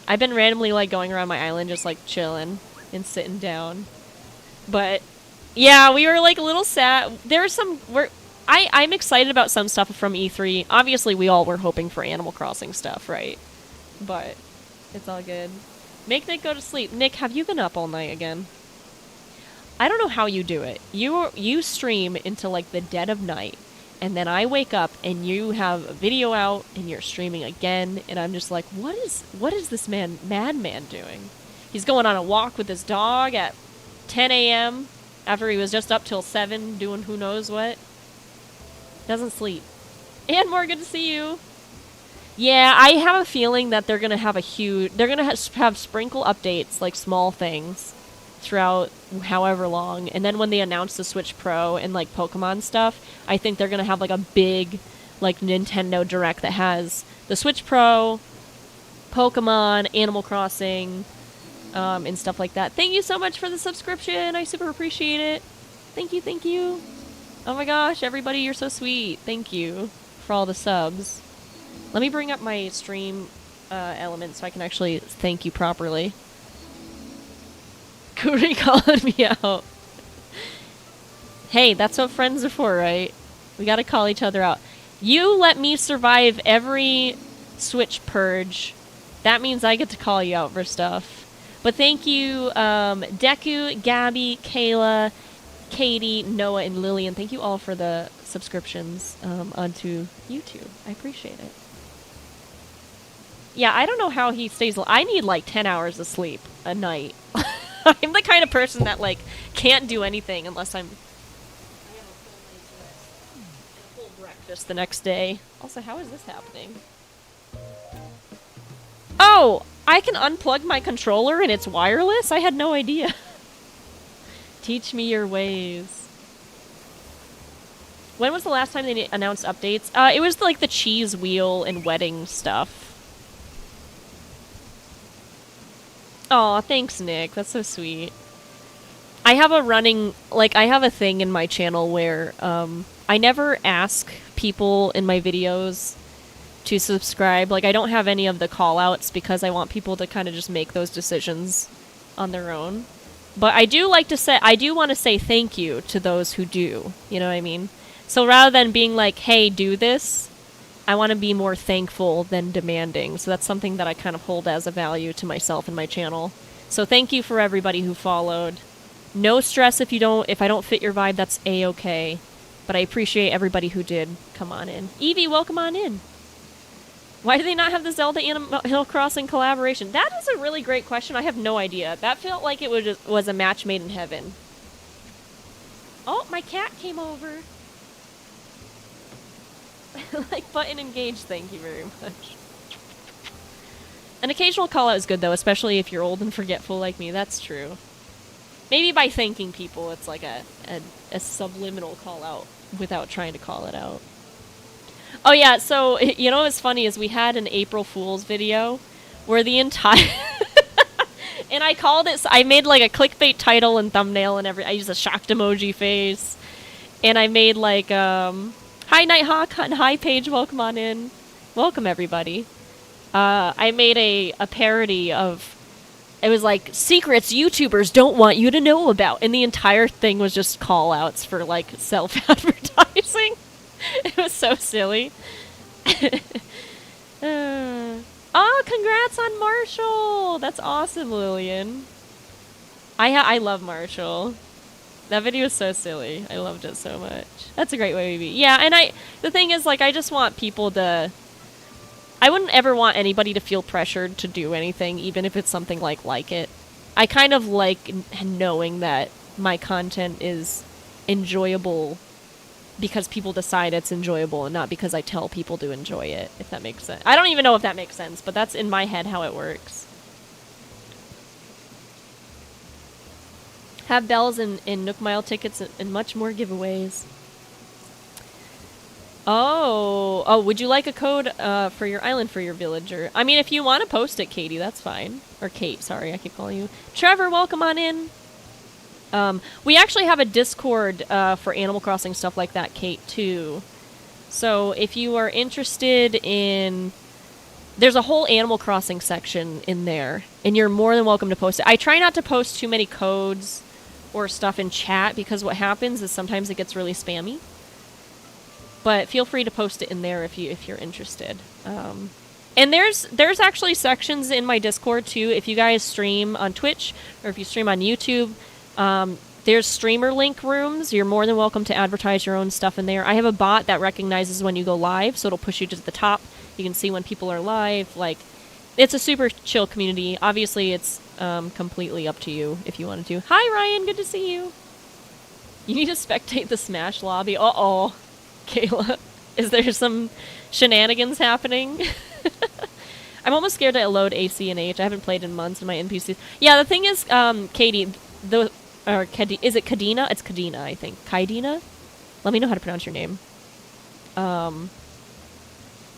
I've been randomly like going around my island, just like chilling and sitting down. But yeah, we were like a little sad. There's some. I'm excited about some stuff from E3. Obviously, we all were hoping for Animal Crossing stuff, right? But it's all good. Make Nick go to sleep. Nick, have you been up all night again? I don't know how you do it. You stream into like the dead of night, and then I wake up and you have a video out and you're streaming again, and I'm just like, what is this madman doing? He's going on a walk with his dog at 10 a.m. after he was just up till 7 doing who knows what. Doesn't sleep. And more, good to see you. Yeah, I have a feeling that they're gonna have they're gonna have sprinkle updates, like small things, throughout however long, and then when they announce the Switch Pro and like Pokemon stuff, I think they're gonna have like a big, like Nintendo Direct that has the Switch Pro, Pokemon, Animal Crossing, and stuff like that. Thank you so much for the subscription. I super appreciate it. Thank you, thank you. Oh my gosh, everybody, you're so sweet. Thank you for all the subs. Let me bring up my stream element so I can actually thank you properly. Kuri calling me out. Hey, that's what friends are for, right? We gotta call each other out. You let me survive every Switch purge. That means I get to call you out for stuff. But thank you, Deku, Gabby, Kayla, Katie, Noah, and Lillian. Thank you all for the subscriptions onto YouTube. I appreciate it. Yeah, I don't know how he stays. I need like 10 hours of sleep a night. I'm the kind of person that like can't do anything unless I have a full night's rest and a full breakfast the next day. Also, how is this happening? Oh, I can unplug my controller and it's wireless? I had no idea. Teach me your ways. When was the last time they announced updates? It was like the cheese wheel and wedding stuff. Aw, thanks, Nick. That's so sweet. I have a thing in my channel where I never ask people in my videos to subscribe. Like, I don't have any of the call-outs because I want people to kind of just make those decisions on their own. But I do want to say thank you to those who do. You know what I mean? So rather than being like, hey, do this, I want to be more thankful than demanding. So that's something that I kind of hold as a value to myself and my channel. So thank you for everybody who followed. No stress if I don't fit your vibe, that's A-okay. But I appreciate everybody who did come on in. Evie, welcome on in. Why do they not have the Zelda Animal Crossing collaboration? That is a really great question. I have no idea. That felt like it was a match made in heaven. Oh, my cat came over. Like button engaged, thank you very much. An occasional call out is good though, especially if you're old and forgetful like me. That's true. Maybe by thanking people, it's like a subliminal call out without trying to call it out. Oh yeah, so you know what's funny is we had an April Fool's video where the entire and I called it. I made like a clickbait title and thumbnail and I used a shocked emoji face, and I made like hi Nighthawk and hi Paige, welcome on in. Welcome everybody. I made a parody of, it was like secrets YouTubers don't want you to know about, and the entire thing was just call outs for like self-advertising. It was so silly. Oh, congrats on Marshall! That's awesome, Lillian. I love Marshall. That video is so silly. I loved it so much. That's a great way to be. Yeah, and the thing is, like, I just want people to... I wouldn't ever want anybody to feel pressured to do anything, even if it's something like it. I kind of like knowing that my content is enjoyable because people decide it's enjoyable and not because I tell people to enjoy it, if that makes sense. I don't even know if that makes sense, but that's in my head how it works. Have bells and Nook Mile tickets and much more giveaways. Oh, would you like a code for your island for your villager? I mean, if you want to post it, Katie, that's fine. Or Kate, sorry, I keep calling you. Trevor, welcome on in. We actually have a Discord for Animal Crossing stuff like that, Kate, too. So if you are interested in... There's a whole Animal Crossing section in there, and you're more than welcome to post it. I try not to post too many codes or stuff in chat, because what happens is sometimes it gets really spammy. But feel free to post it in there if you're interested. And there's actually sections in my Discord too. If you guys stream on Twitch or if you stream on YouTube, there's streamer link rooms. You're more than welcome to advertise your own stuff in there. I have a bot that recognizes when you go live, so it'll push you to the top. You can see when people are live. Like, it's a super chill community. Obviously, it's completely up to you if you want to. Hi, Ryan. Good to see you. You need to spectate the Smash lobby. Uh-oh. Kayla, is there some shenanigans happening? I'm almost scared to load ACNH. I haven't played in months in my NPCs. Yeah, the thing is, Katie, is it Kadena? It's Kadena, I think. Kaidina? Let me know how to pronounce your name.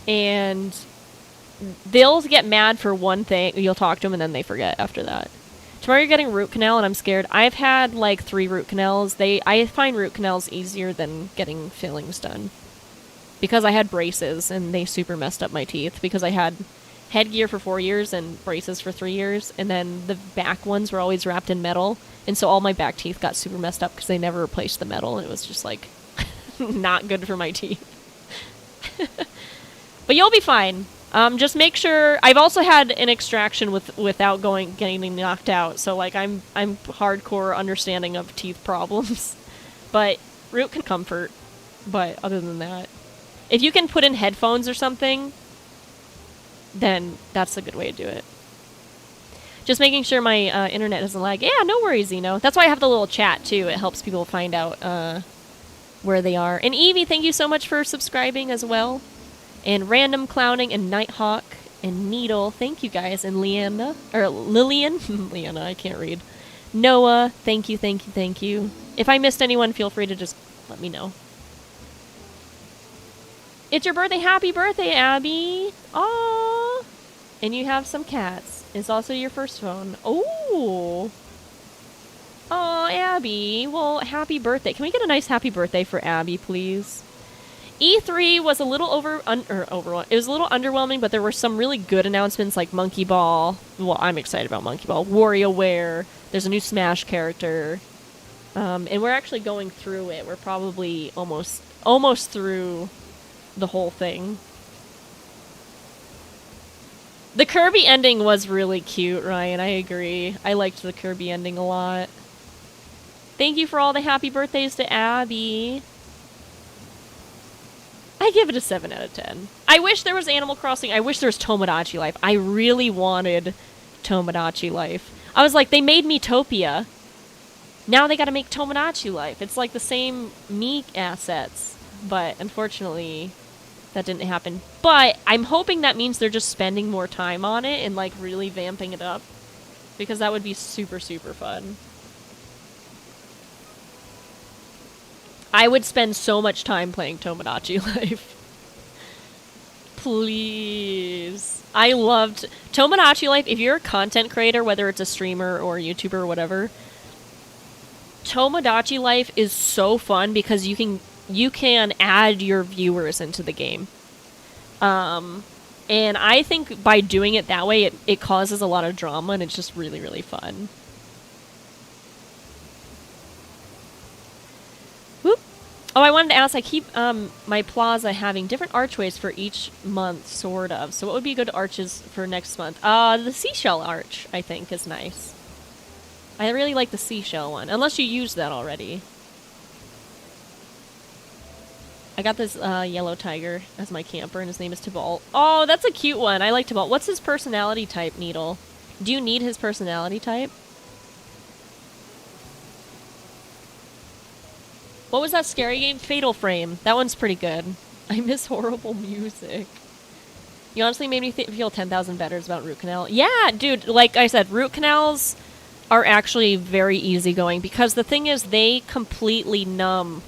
And they'll get mad for one thing. You'll talk to them and then they forget after that. Tomorrow you're getting root canal and I'm scared. I've had like 3 root canals. I find root canals easier than getting fillings done. Because I had braces and they super messed up my teeth. Because I had headgear for 4 years and braces for 3 years. And then the back ones were always wrapped in metal. And so all my back teeth got super messed up because they never replaced the metal. And it was just like not good for my teeth. But you'll be fine. Just make sure. I've also had an extraction without getting knocked out, so like I'm hardcore understanding of teeth problems. But root can comfort. But other than that, if you can put in headphones or something, then that's a good way to do it. Just making sure my internet doesn't lag. Yeah, no worries, Zeno. That's why I have the little chat too. It helps people find out where they are. And Evie, thank you so much for subscribing as well. And Random Clowning and Nighthawk and Needle, thank you guys. And Lilian, Leanna, I can't read. Noah, thank you, thank you, thank you. If I missed anyone, feel free to just let me know. It's your birthday. Happy birthday, Abby. Aww. And you have some cats. It's also your first phone. Oh. Oh, Abby. Well, happy birthday. Can we get a nice happy birthday for Abby, please? E3 was a little it was a little underwhelming, but there were some really good announcements like Monkey Ball. Well, I'm excited about Monkey Ball. WarioWare. There's a new Smash character. And we're actually going through it. We're probably almost through the whole thing. The Kirby ending was really cute, Ryan. I agree. I liked the Kirby ending a lot. Thank you for all the happy birthdays to Abby. I give it a 7 out of 10. I wish there was Animal Crossing. I wish there was Tomodachi Life. I really wanted Tomodachi Life. I was like, they made Miitopia. Now they gotta make Tomodachi Life. It's like the same Mii assets. But unfortunately, that didn't happen. But I'm hoping that means they're just spending more time on it and like really vamping it up. Because that would be super, super fun. I would spend so much time playing Tomodachi Life. Please. I loved Tomodachi Life. If you're a content creator, whether it's a streamer or a YouTuber or whatever, Tomodachi Life is so fun because you can add your viewers into the game. And I think by doing it that way, it causes a lot of drama and it's just really, really fun. Oh, I wanted to ask, I keep my plaza having different archways for each month, sort of. So what would be good arches for next month? The seashell arch, I think, is nice. I really like the seashell one, unless you used that already. I got this yellow tiger as my camper, and his name is Tybalt. Oh, that's a cute one. I like Tybalt. What's his personality type, Needle? Do you need his personality type? What was that scary game? Fatal Frame. That one's pretty good. I miss horrible music. You honestly made me feel 10,000 better about root canal. Yeah, dude, like I said, root canals are actually very easygoing because the thing is they completely numb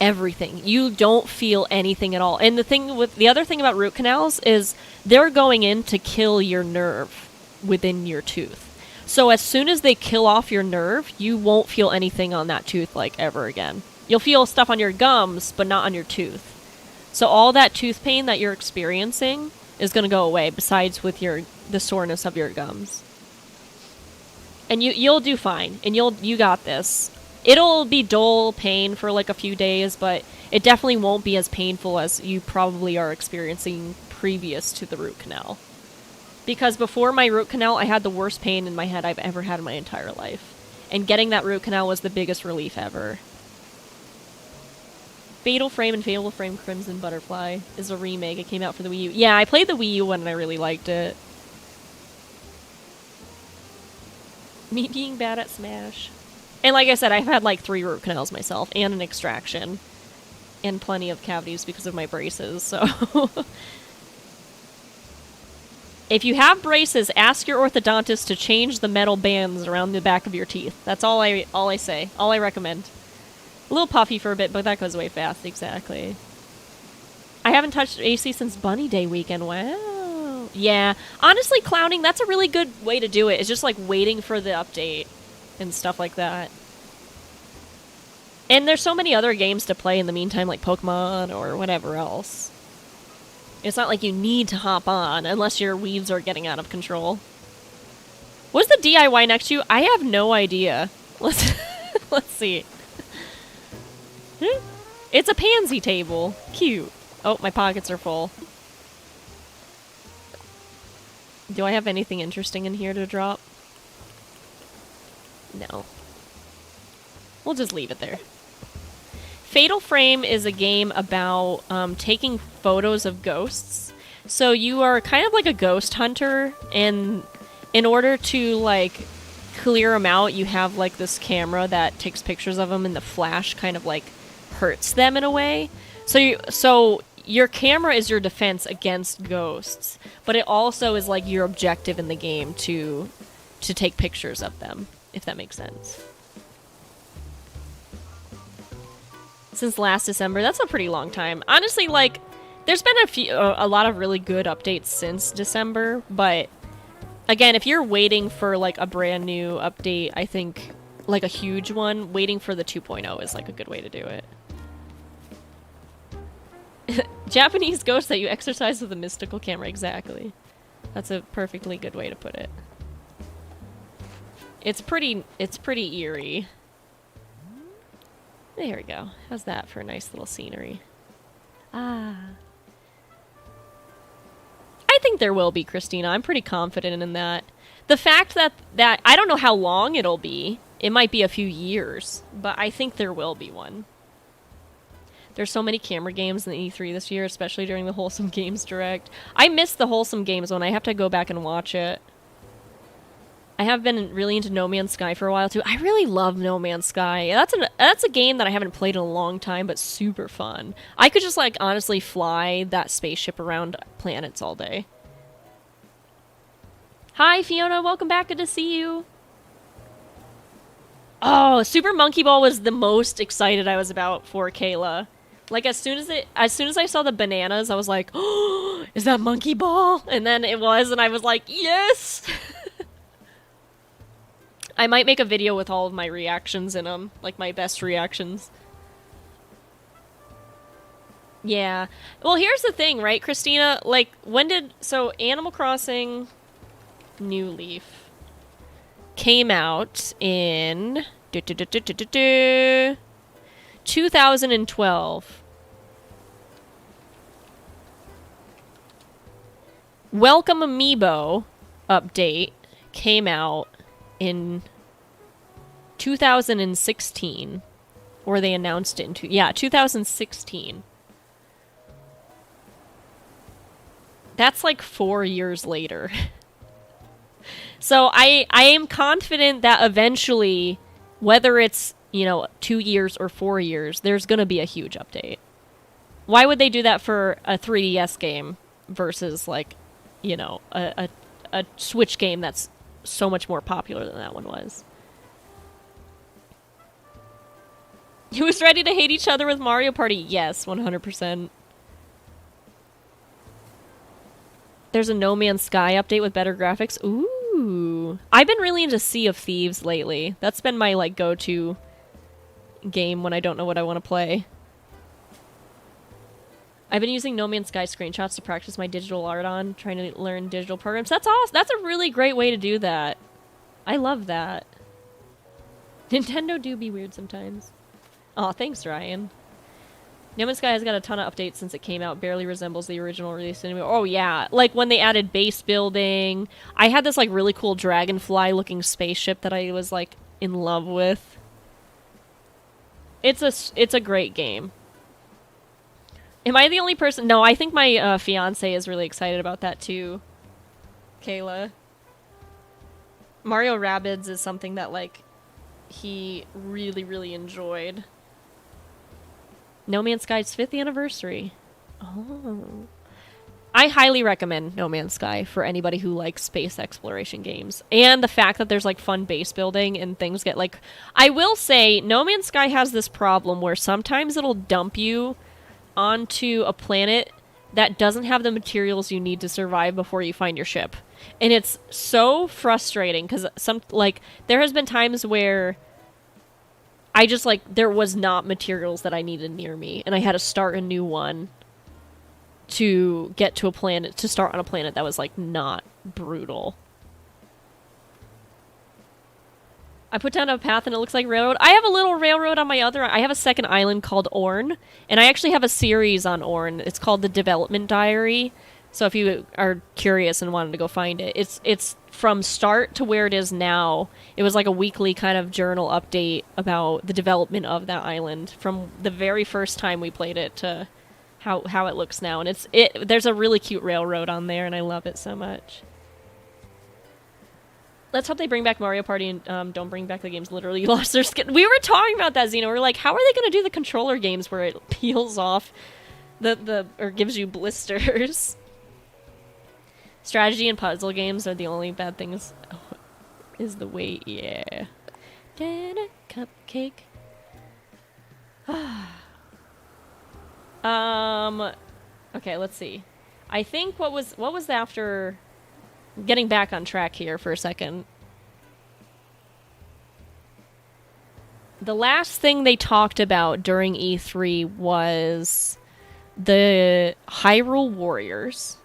everything. You don't feel anything at all. And the other thing about root canals is they're going in to kill your nerve within your tooth. So as soon as they kill off your nerve, you won't feel anything on that tooth like ever again. You'll feel stuff on your gums, but not on your tooth. So all that tooth pain that you're experiencing is going to go away, besides with the soreness of your gums. And you'll do fine, and you got this. It'll be dull pain for like a few days, but it definitely won't be as painful as you probably are experiencing previous to the root canal. Because before my root canal, I had the worst pain in my head I've ever had in my entire life. And getting that root canal was the biggest relief ever. Fatal Frame and Fatal Frame Crimson Butterfly is a remake. It came out for the Wii U. Yeah, I played the Wii U one and I really liked it. Me being bad at Smash. And like I said, I've had like 3 root canals myself, and an extraction. And plenty of cavities because of my braces, so... If you have braces, ask your orthodontist to change the metal bands around the back of your teeth. That's all I say. All I recommend. A little puffy for a bit, but that goes away fast. Exactly. I haven't touched AC since Bunny Day weekend. Wow. Yeah. Honestly, clowning, that's a really good way to do it. It's just like waiting for the update and stuff like that. And there's so many other games to play in the meantime, like Pokemon or whatever else. It's not like you need to hop on unless your weaves are getting out of control. What's the DIY next to you? I have no idea. Let's see. It's a pansy table. Cute. Oh, my pockets are full. Do I have anything interesting in here to drop? No. We'll just leave it there. Fatal Frame is a game about taking photos of ghosts. So you are kind of like a ghost hunter, and in order to like clear them out, you have like this camera that takes pictures of them, and the flash kind of like hurts them in a way. So your camera is your defense against ghosts, but it also is like your objective in the game to take pictures of them, if that makes sense. Since last December. That's a pretty long time. Honestly, like, there's been a lot of really good updates since December, but again, if you're waiting for like a brand new update, I think like a huge one, waiting for the 2.0 is like a good way to do it. Japanese ghost that you exercise with a mystical camera, exactly. That's a perfectly good way to put it. It's pretty eerie. There we go. How's that for a nice little scenery? Ah. I think there will be, Christina. I'm pretty confident in that. The fact that I don't know how long it'll be. It might be a few years, but I think there will be one. There's so many camera games in the E3 this year, especially during the Wholesome Games Direct. I missed the Wholesome Games one. I have to go back and watch it. I have been really into No Man's Sky for a while, too. I really love No Man's Sky. That's a game that I haven't played in a long time, but super fun. I could just, like, honestly fly that spaceship around planets all day. Hi, Fiona. Welcome back. Good to see you. Oh, Super Monkey Ball was the most excited I was about for Kayla. Like, as soon as I saw the bananas, I was like, oh, is that Monkey Ball? And then it was, and I was like, yes! I might make a video with all of my reactions in them, like my best reactions. Yeah. Well, here's the thing, right, Christina? Like, so Animal Crossing New Leaf came out in 2012. Welcome Amiibo update came out in 2016, or they announced it in 2016. That's like 4 years later. So I am confident that eventually, whether it's, 2 years or 4 years, there's going to be a huge update. Why would they do that for a 3DS game versus like, a Switch game that's so much more popular than that one was? Who's ready to hate each other with Mario Party? Yes, 100%. There's a No Man's Sky update with better graphics. Ooh. I've been really into Sea of Thieves lately. That's been my, like, go-to game when I don't know what I want to play. I've been using No Man's Sky screenshots to practice my digital art on, trying to learn digital programs. That's awesome. That's a really great way to do that. I love that. Nintendo do be weird sometimes. Aw, thanks, Ryan. No Man's Sky has got a ton of updates since it came out. Barely resembles the original release anymore. Oh, yeah. Like, when they added base building. I had this, like, really cool dragonfly-looking spaceship that I was, like, in love with. It's a great game. Am I the only person? No, I think my fiance is really excited about that too. Kayla. Mario Rabbids is something that, like, he really, really enjoyed. No Man's Sky's 5th anniversary. Oh. I highly recommend No Man's Sky for anybody who likes space exploration games. And the fact that there's, like, fun base building and things get, like... I will say, No Man's Sky has this problem where sometimes it'll dump you onto a planet that doesn't have the materials you need to survive before you find your ship. And it's so frustrating because there has been times where I just, like, there was not materials that I needed near me and I had to start a new one to get to a planet, to start on a planet that was, like, not brutal. I put down a path and it looks like railroad. I have a little railroad on my other... I have a second island called Orne. And I actually have a series on Orne. It's called The Development Diary. So if you are curious and wanted to go find it, it's from start to where it is now. It was like a weekly kind of journal update about the development of that island from the very first time we played it to how it looks now. And there's a really cute railroad on there and I love it so much. Let's hope they bring back Mario Party and don't bring back the games literally lost their skin. We were talking about that, Xena. We're like, how are they going to do the controller games where it peels off or gives you blisters? Strategy and puzzle games are the only bad things. Oh, is the weight, yeah. Get a cupcake. Okay, let's see. I think what was after... Getting back on track here for a second. The last thing they talked about during E3 was the Hyrule Warriors.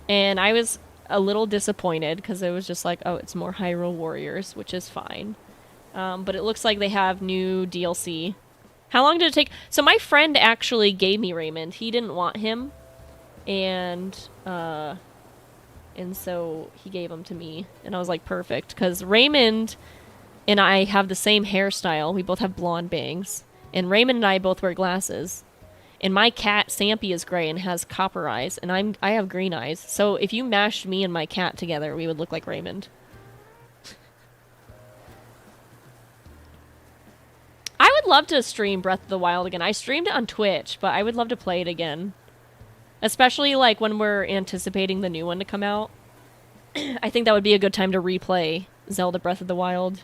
And I was a little disappointed because it was just like, oh, it's more Hyrule Warriors, which is fine. But it looks like they have new DLC. How long did it take? So my friend actually gave me Raymond. He didn't want him. And so he gave him to me. And I was like, perfect. Because Raymond and I have the same hairstyle. We both have blonde bangs. And Raymond and I both wear glasses. And my cat, Sampy, is gray and has copper eyes. And I have green eyes. So if you mashed me and my cat together, we would look like Raymond. I would love to stream Breath of the Wild again. I streamed it on Twitch, but I would love to play it again. Especially, like, when we're anticipating the new one to come out. I think that would be a good time to replay Zelda Breath of the Wild.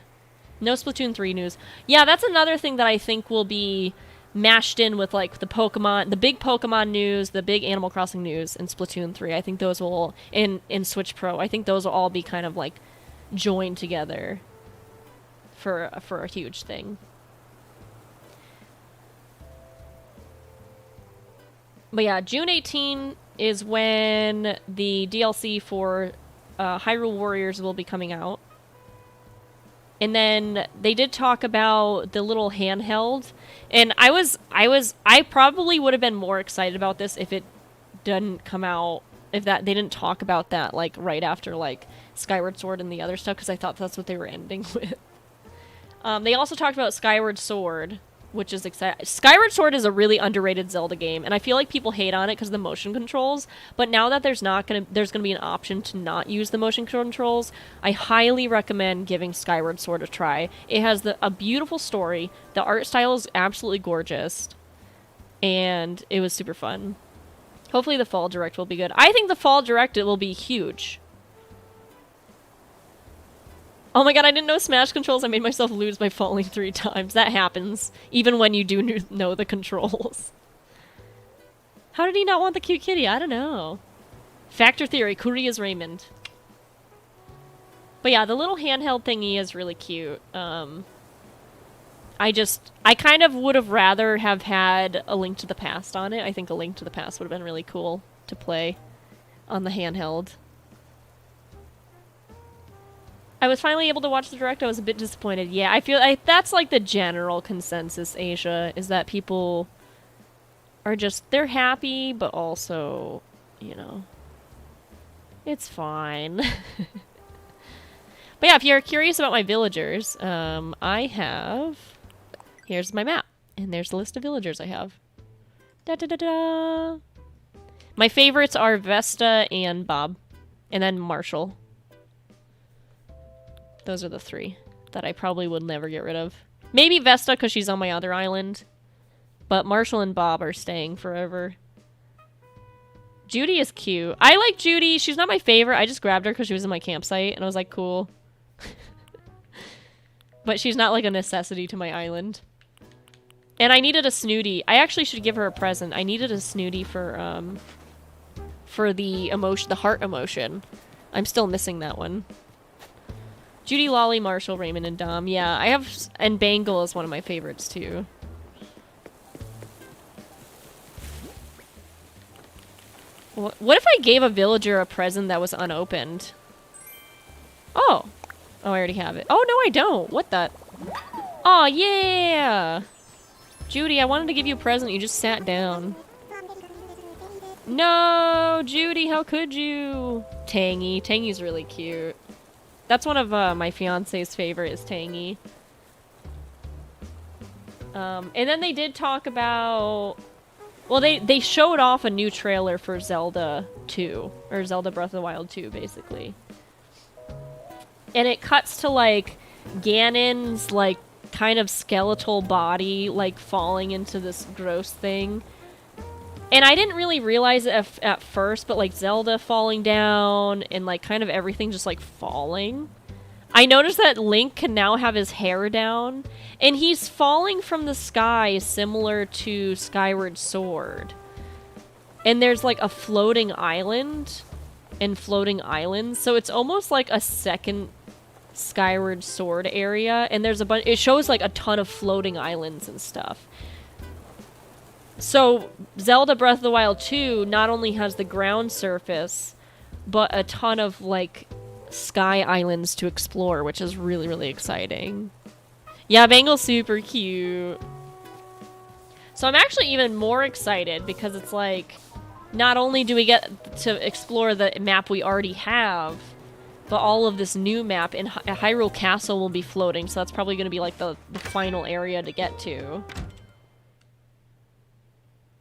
No Splatoon 3 news. Yeah, that's another thing that I think will be mashed in with, like, the big Pokemon news, the big Animal Crossing news, and Splatoon 3. I think those will, in Switch Pro, I think those will all be kind of, like, joined together for a huge thing. But yeah, June 18 is when the DLC for Hyrule Warriors will be coming out. And then they did talk about the little handheld. And I probably would have been more excited about this if it didn't come out, they didn't talk about that, like, right after, like, Skyward Sword and the other stuff, because I thought that's what they were ending with. They also talked about Skyward Sword, which is exciting. Skyward Sword is a really underrated Zelda game, and I feel like people hate on it because of the motion controls, but now that there's gonna be an option to not use the motion controls, I highly recommend giving Skyward Sword a try. It has a beautiful story, the art style is absolutely gorgeous, and it was super fun. Hopefully the Fall Direct will be good. I think the Fall Direct, it will be huge. Oh my god, I didn't know Smash controls. I made myself lose by falling 3 times. That happens, even when you do know the controls. How did he not want the cute kitty? I don't know. Factor theory, Korea's Raymond. But yeah, the little handheld thingy is really cute. I kind of would have rather have had A Link to the Past on it. I think A Link to the Past would have been really cool to play on the handheld. I was finally able to watch the direct. I was a bit disappointed. Yeah, I feel that's like the general consensus, Asia, is that people are just, they're happy, but also, you know, it's fine. But yeah, if you're curious about my villagers, I have... Here's my map. And there's the list of villagers I have. Da-da-da-da! My favorites are Vesta and Bob. And then Marshall. Those are the 3 that I probably would never get rid of. Maybe Vesta, because she's on my other island. But Marshall and Bob are staying forever. Judy is cute. I like Judy. She's not my favorite. I just grabbed her because she was in my campsite. And I was like, cool. But she's not like a necessity to my island. And I needed a Snooty. I actually should give her a present. I needed a Snooty for the emotion, the heart emotion. I'm still missing that one. Judy, Lolly, Marshall, Raymond, and Dom. Yeah, I have... And Bangle is one of my favorites, too. What if I gave a villager a present that was unopened? Oh. Oh, I already have it. Oh, no, I don't. What the... Oh, yeah! Judy, I wanted to give you a present. You just sat down. No! Judy, how could you? Tangy. Tangy's really cute. That's one of my fiance's favorite is Tangy. And then they did talk about... Well, they showed off a new trailer for Zelda 2. Or Zelda Breath of the Wild 2, basically. And it cuts to, like, Ganon's, like, kind of skeletal body, like, falling into this gross thing. And I didn't really realize it at first, but, like, Zelda falling down and, like, kind of everything just, like, falling. I noticed that Link can now have his hair down, and he's falling from the sky similar to Skyward Sword. And there's, like, a floating island and floating islands, so it's almost like a second Skyward Sword area, and there's a bunch... It shows, like, a ton of floating islands and stuff. So, Zelda Breath of the Wild 2 not only has the ground surface, but a ton of, like, sky islands to explore, which is really, really exciting. Yeah, Bangle's super cute. So I'm actually even more excited because it's like, not only do we get to explore the map we already have, but all of this new map in Hyrule Castle will be floating, so that's probably going to be like the final area to get to.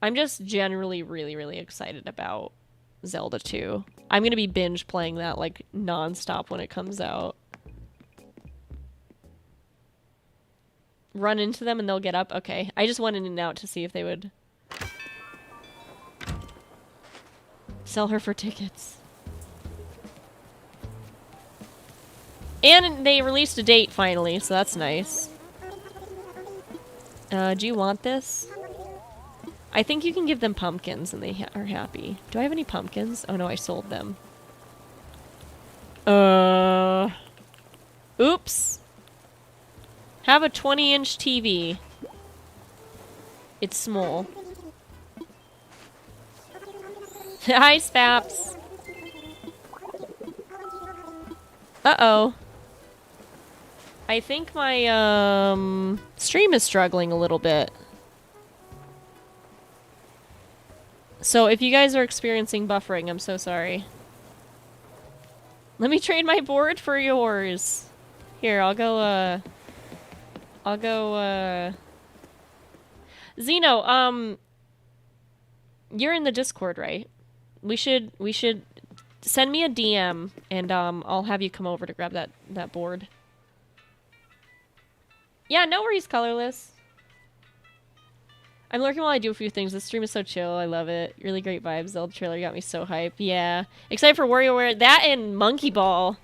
I'm just generally really, really excited about Zelda 2. I'm going to be binge playing that like non-stop when it comes out. Run into them and they'll get up? Okay. I just went in and out to see if they would sell her for tickets. And they released a date finally, so that's nice. Do you want this? I think you can give them pumpkins and they are happy. Do I have any pumpkins? Oh no, I sold them. Oops. Have a 20-inch TV. It's small. Hi, Spaps. Uh-oh. I think my, stream is struggling a little bit. So if you guys are experiencing buffering, I'm so sorry. Let me trade my board for yours. Here, I'll go, Zeno, you're in the Discord, right? We should send me a DM and, I'll have you come over to grab that board. Yeah, no worries, Colorless. I'm lurking while I do a few things. This stream is so chill. I love it. Really great vibes. Zelda trailer got me so hyped. Yeah. Excited for WarioWare. That and Monkey Ball.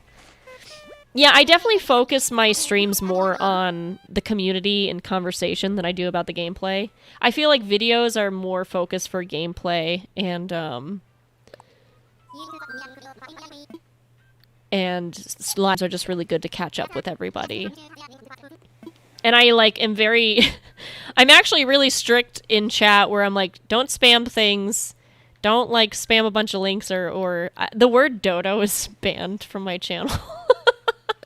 Yeah, I definitely focus my streams more on the community and conversation than I do about the gameplay. I feel like videos are more focused for gameplay and lives are just really good to catch up with everybody. And I like am very I'm actually really strict in chat where I'm like, don't spam things. Don't like spam a bunch of links or the word dodo is banned from my channel.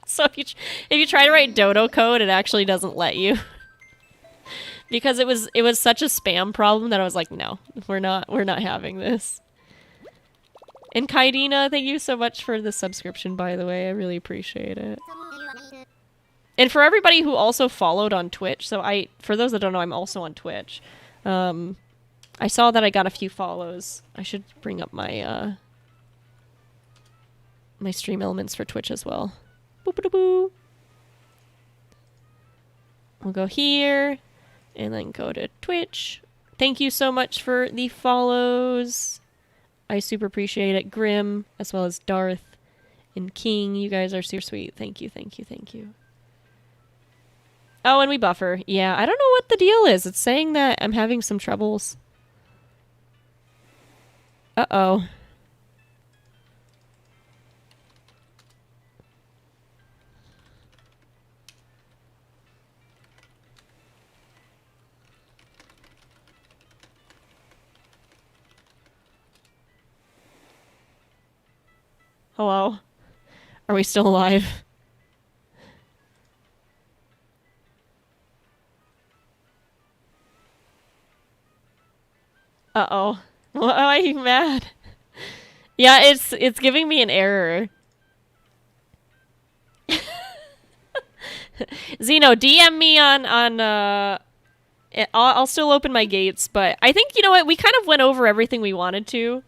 So if you try to write dodo code, it actually doesn't let you. Because it was such a spam problem that I was like, no, we're not having this. And Kaidina, thank you so much for the subscription, by the way. I really appreciate it. And for everybody who also followed on Twitch, so for those that don't know, I'm also on Twitch. I saw that I got a few follows. I should bring up my my stream elements for Twitch as well. Boop-a-da-boo. We'll go here and then go to Twitch. Thank you so much for the follows. I super appreciate it. Grim, as well as Darth and King. You guys are super sweet. Thank you, thank you, thank you. Oh, and we buffer. Yeah, I don't know what the deal is. It's saying that I'm having some troubles. Uh-oh. Hello? Are we still alive? Uh-oh. Why am I mad? Yeah, it's giving me an error. Zeno, DM me on I'll still open my gates, but I think, you know what, we kind of went over everything we wanted to.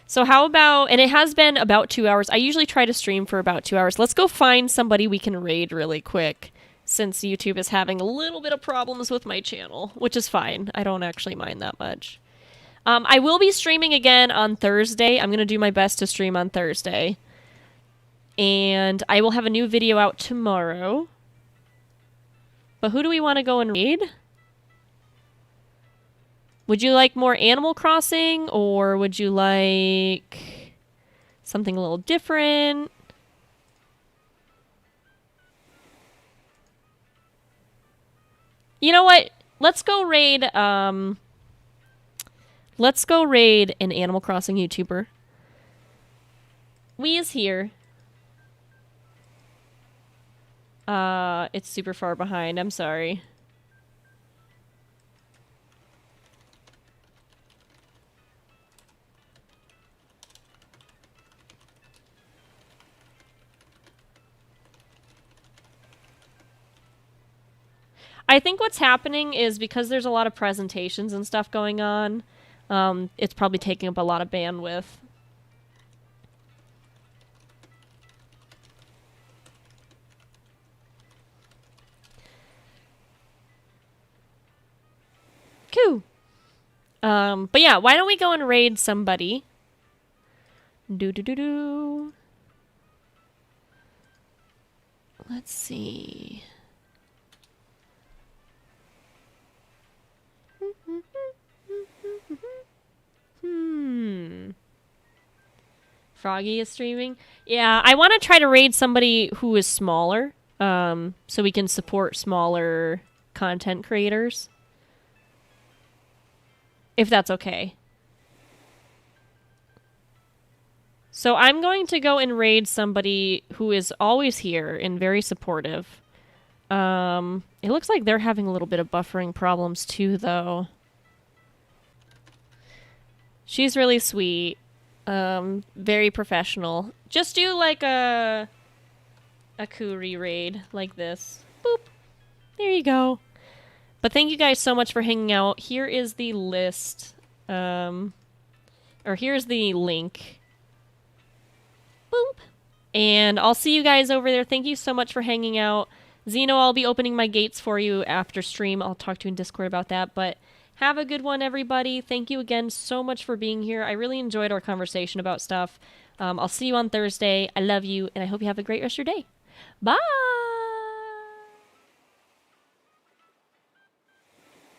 So how about, and it has been about 2 hours. I usually try to stream for about 2 hours. Let's go find somebody we can raid really quick, since YouTube is having a little bit of problems with my channel, which is fine. I don't actually mind that much. I will be streaming again on Thursday. I'm going to do my best to stream on Thursday. And I will have a new video out tomorrow. But who do we want to go and raid? Would you like more Animal Crossing, or would you like something a little different? You know what? Let's go raid an Animal Crossing YouTuber. We is here. It's super far behind. I'm sorry. I think what's happening is because there's a lot of presentations and stuff going on, it's probably taking up a lot of bandwidth. Cool. But yeah, why don't we go and raid somebody? Do. Let's see. Froggy is streaming. Yeah, I want to try to raid somebody who is smaller, so we can support smaller content creators. If that's okay. So I'm going to go and raid somebody who is always here and very supportive. It looks like they're having a little bit of buffering problems too, though. She's really sweet. Very professional. Just do like a Kuri raid like this. Boop. There you go. But thank you guys so much for hanging out. Here is the list. Or here's the link. Boop. And I'll see you guys over there. Thank you so much for hanging out. Zeno, I'll be opening my gates for you after stream. I'll talk to you in Discord about that. But have a good one, everybody. Thank you again so much for being here. I really enjoyed our conversation about stuff. I'll see you on Thursday. I love you, and I hope you have a great rest of your day. Bye.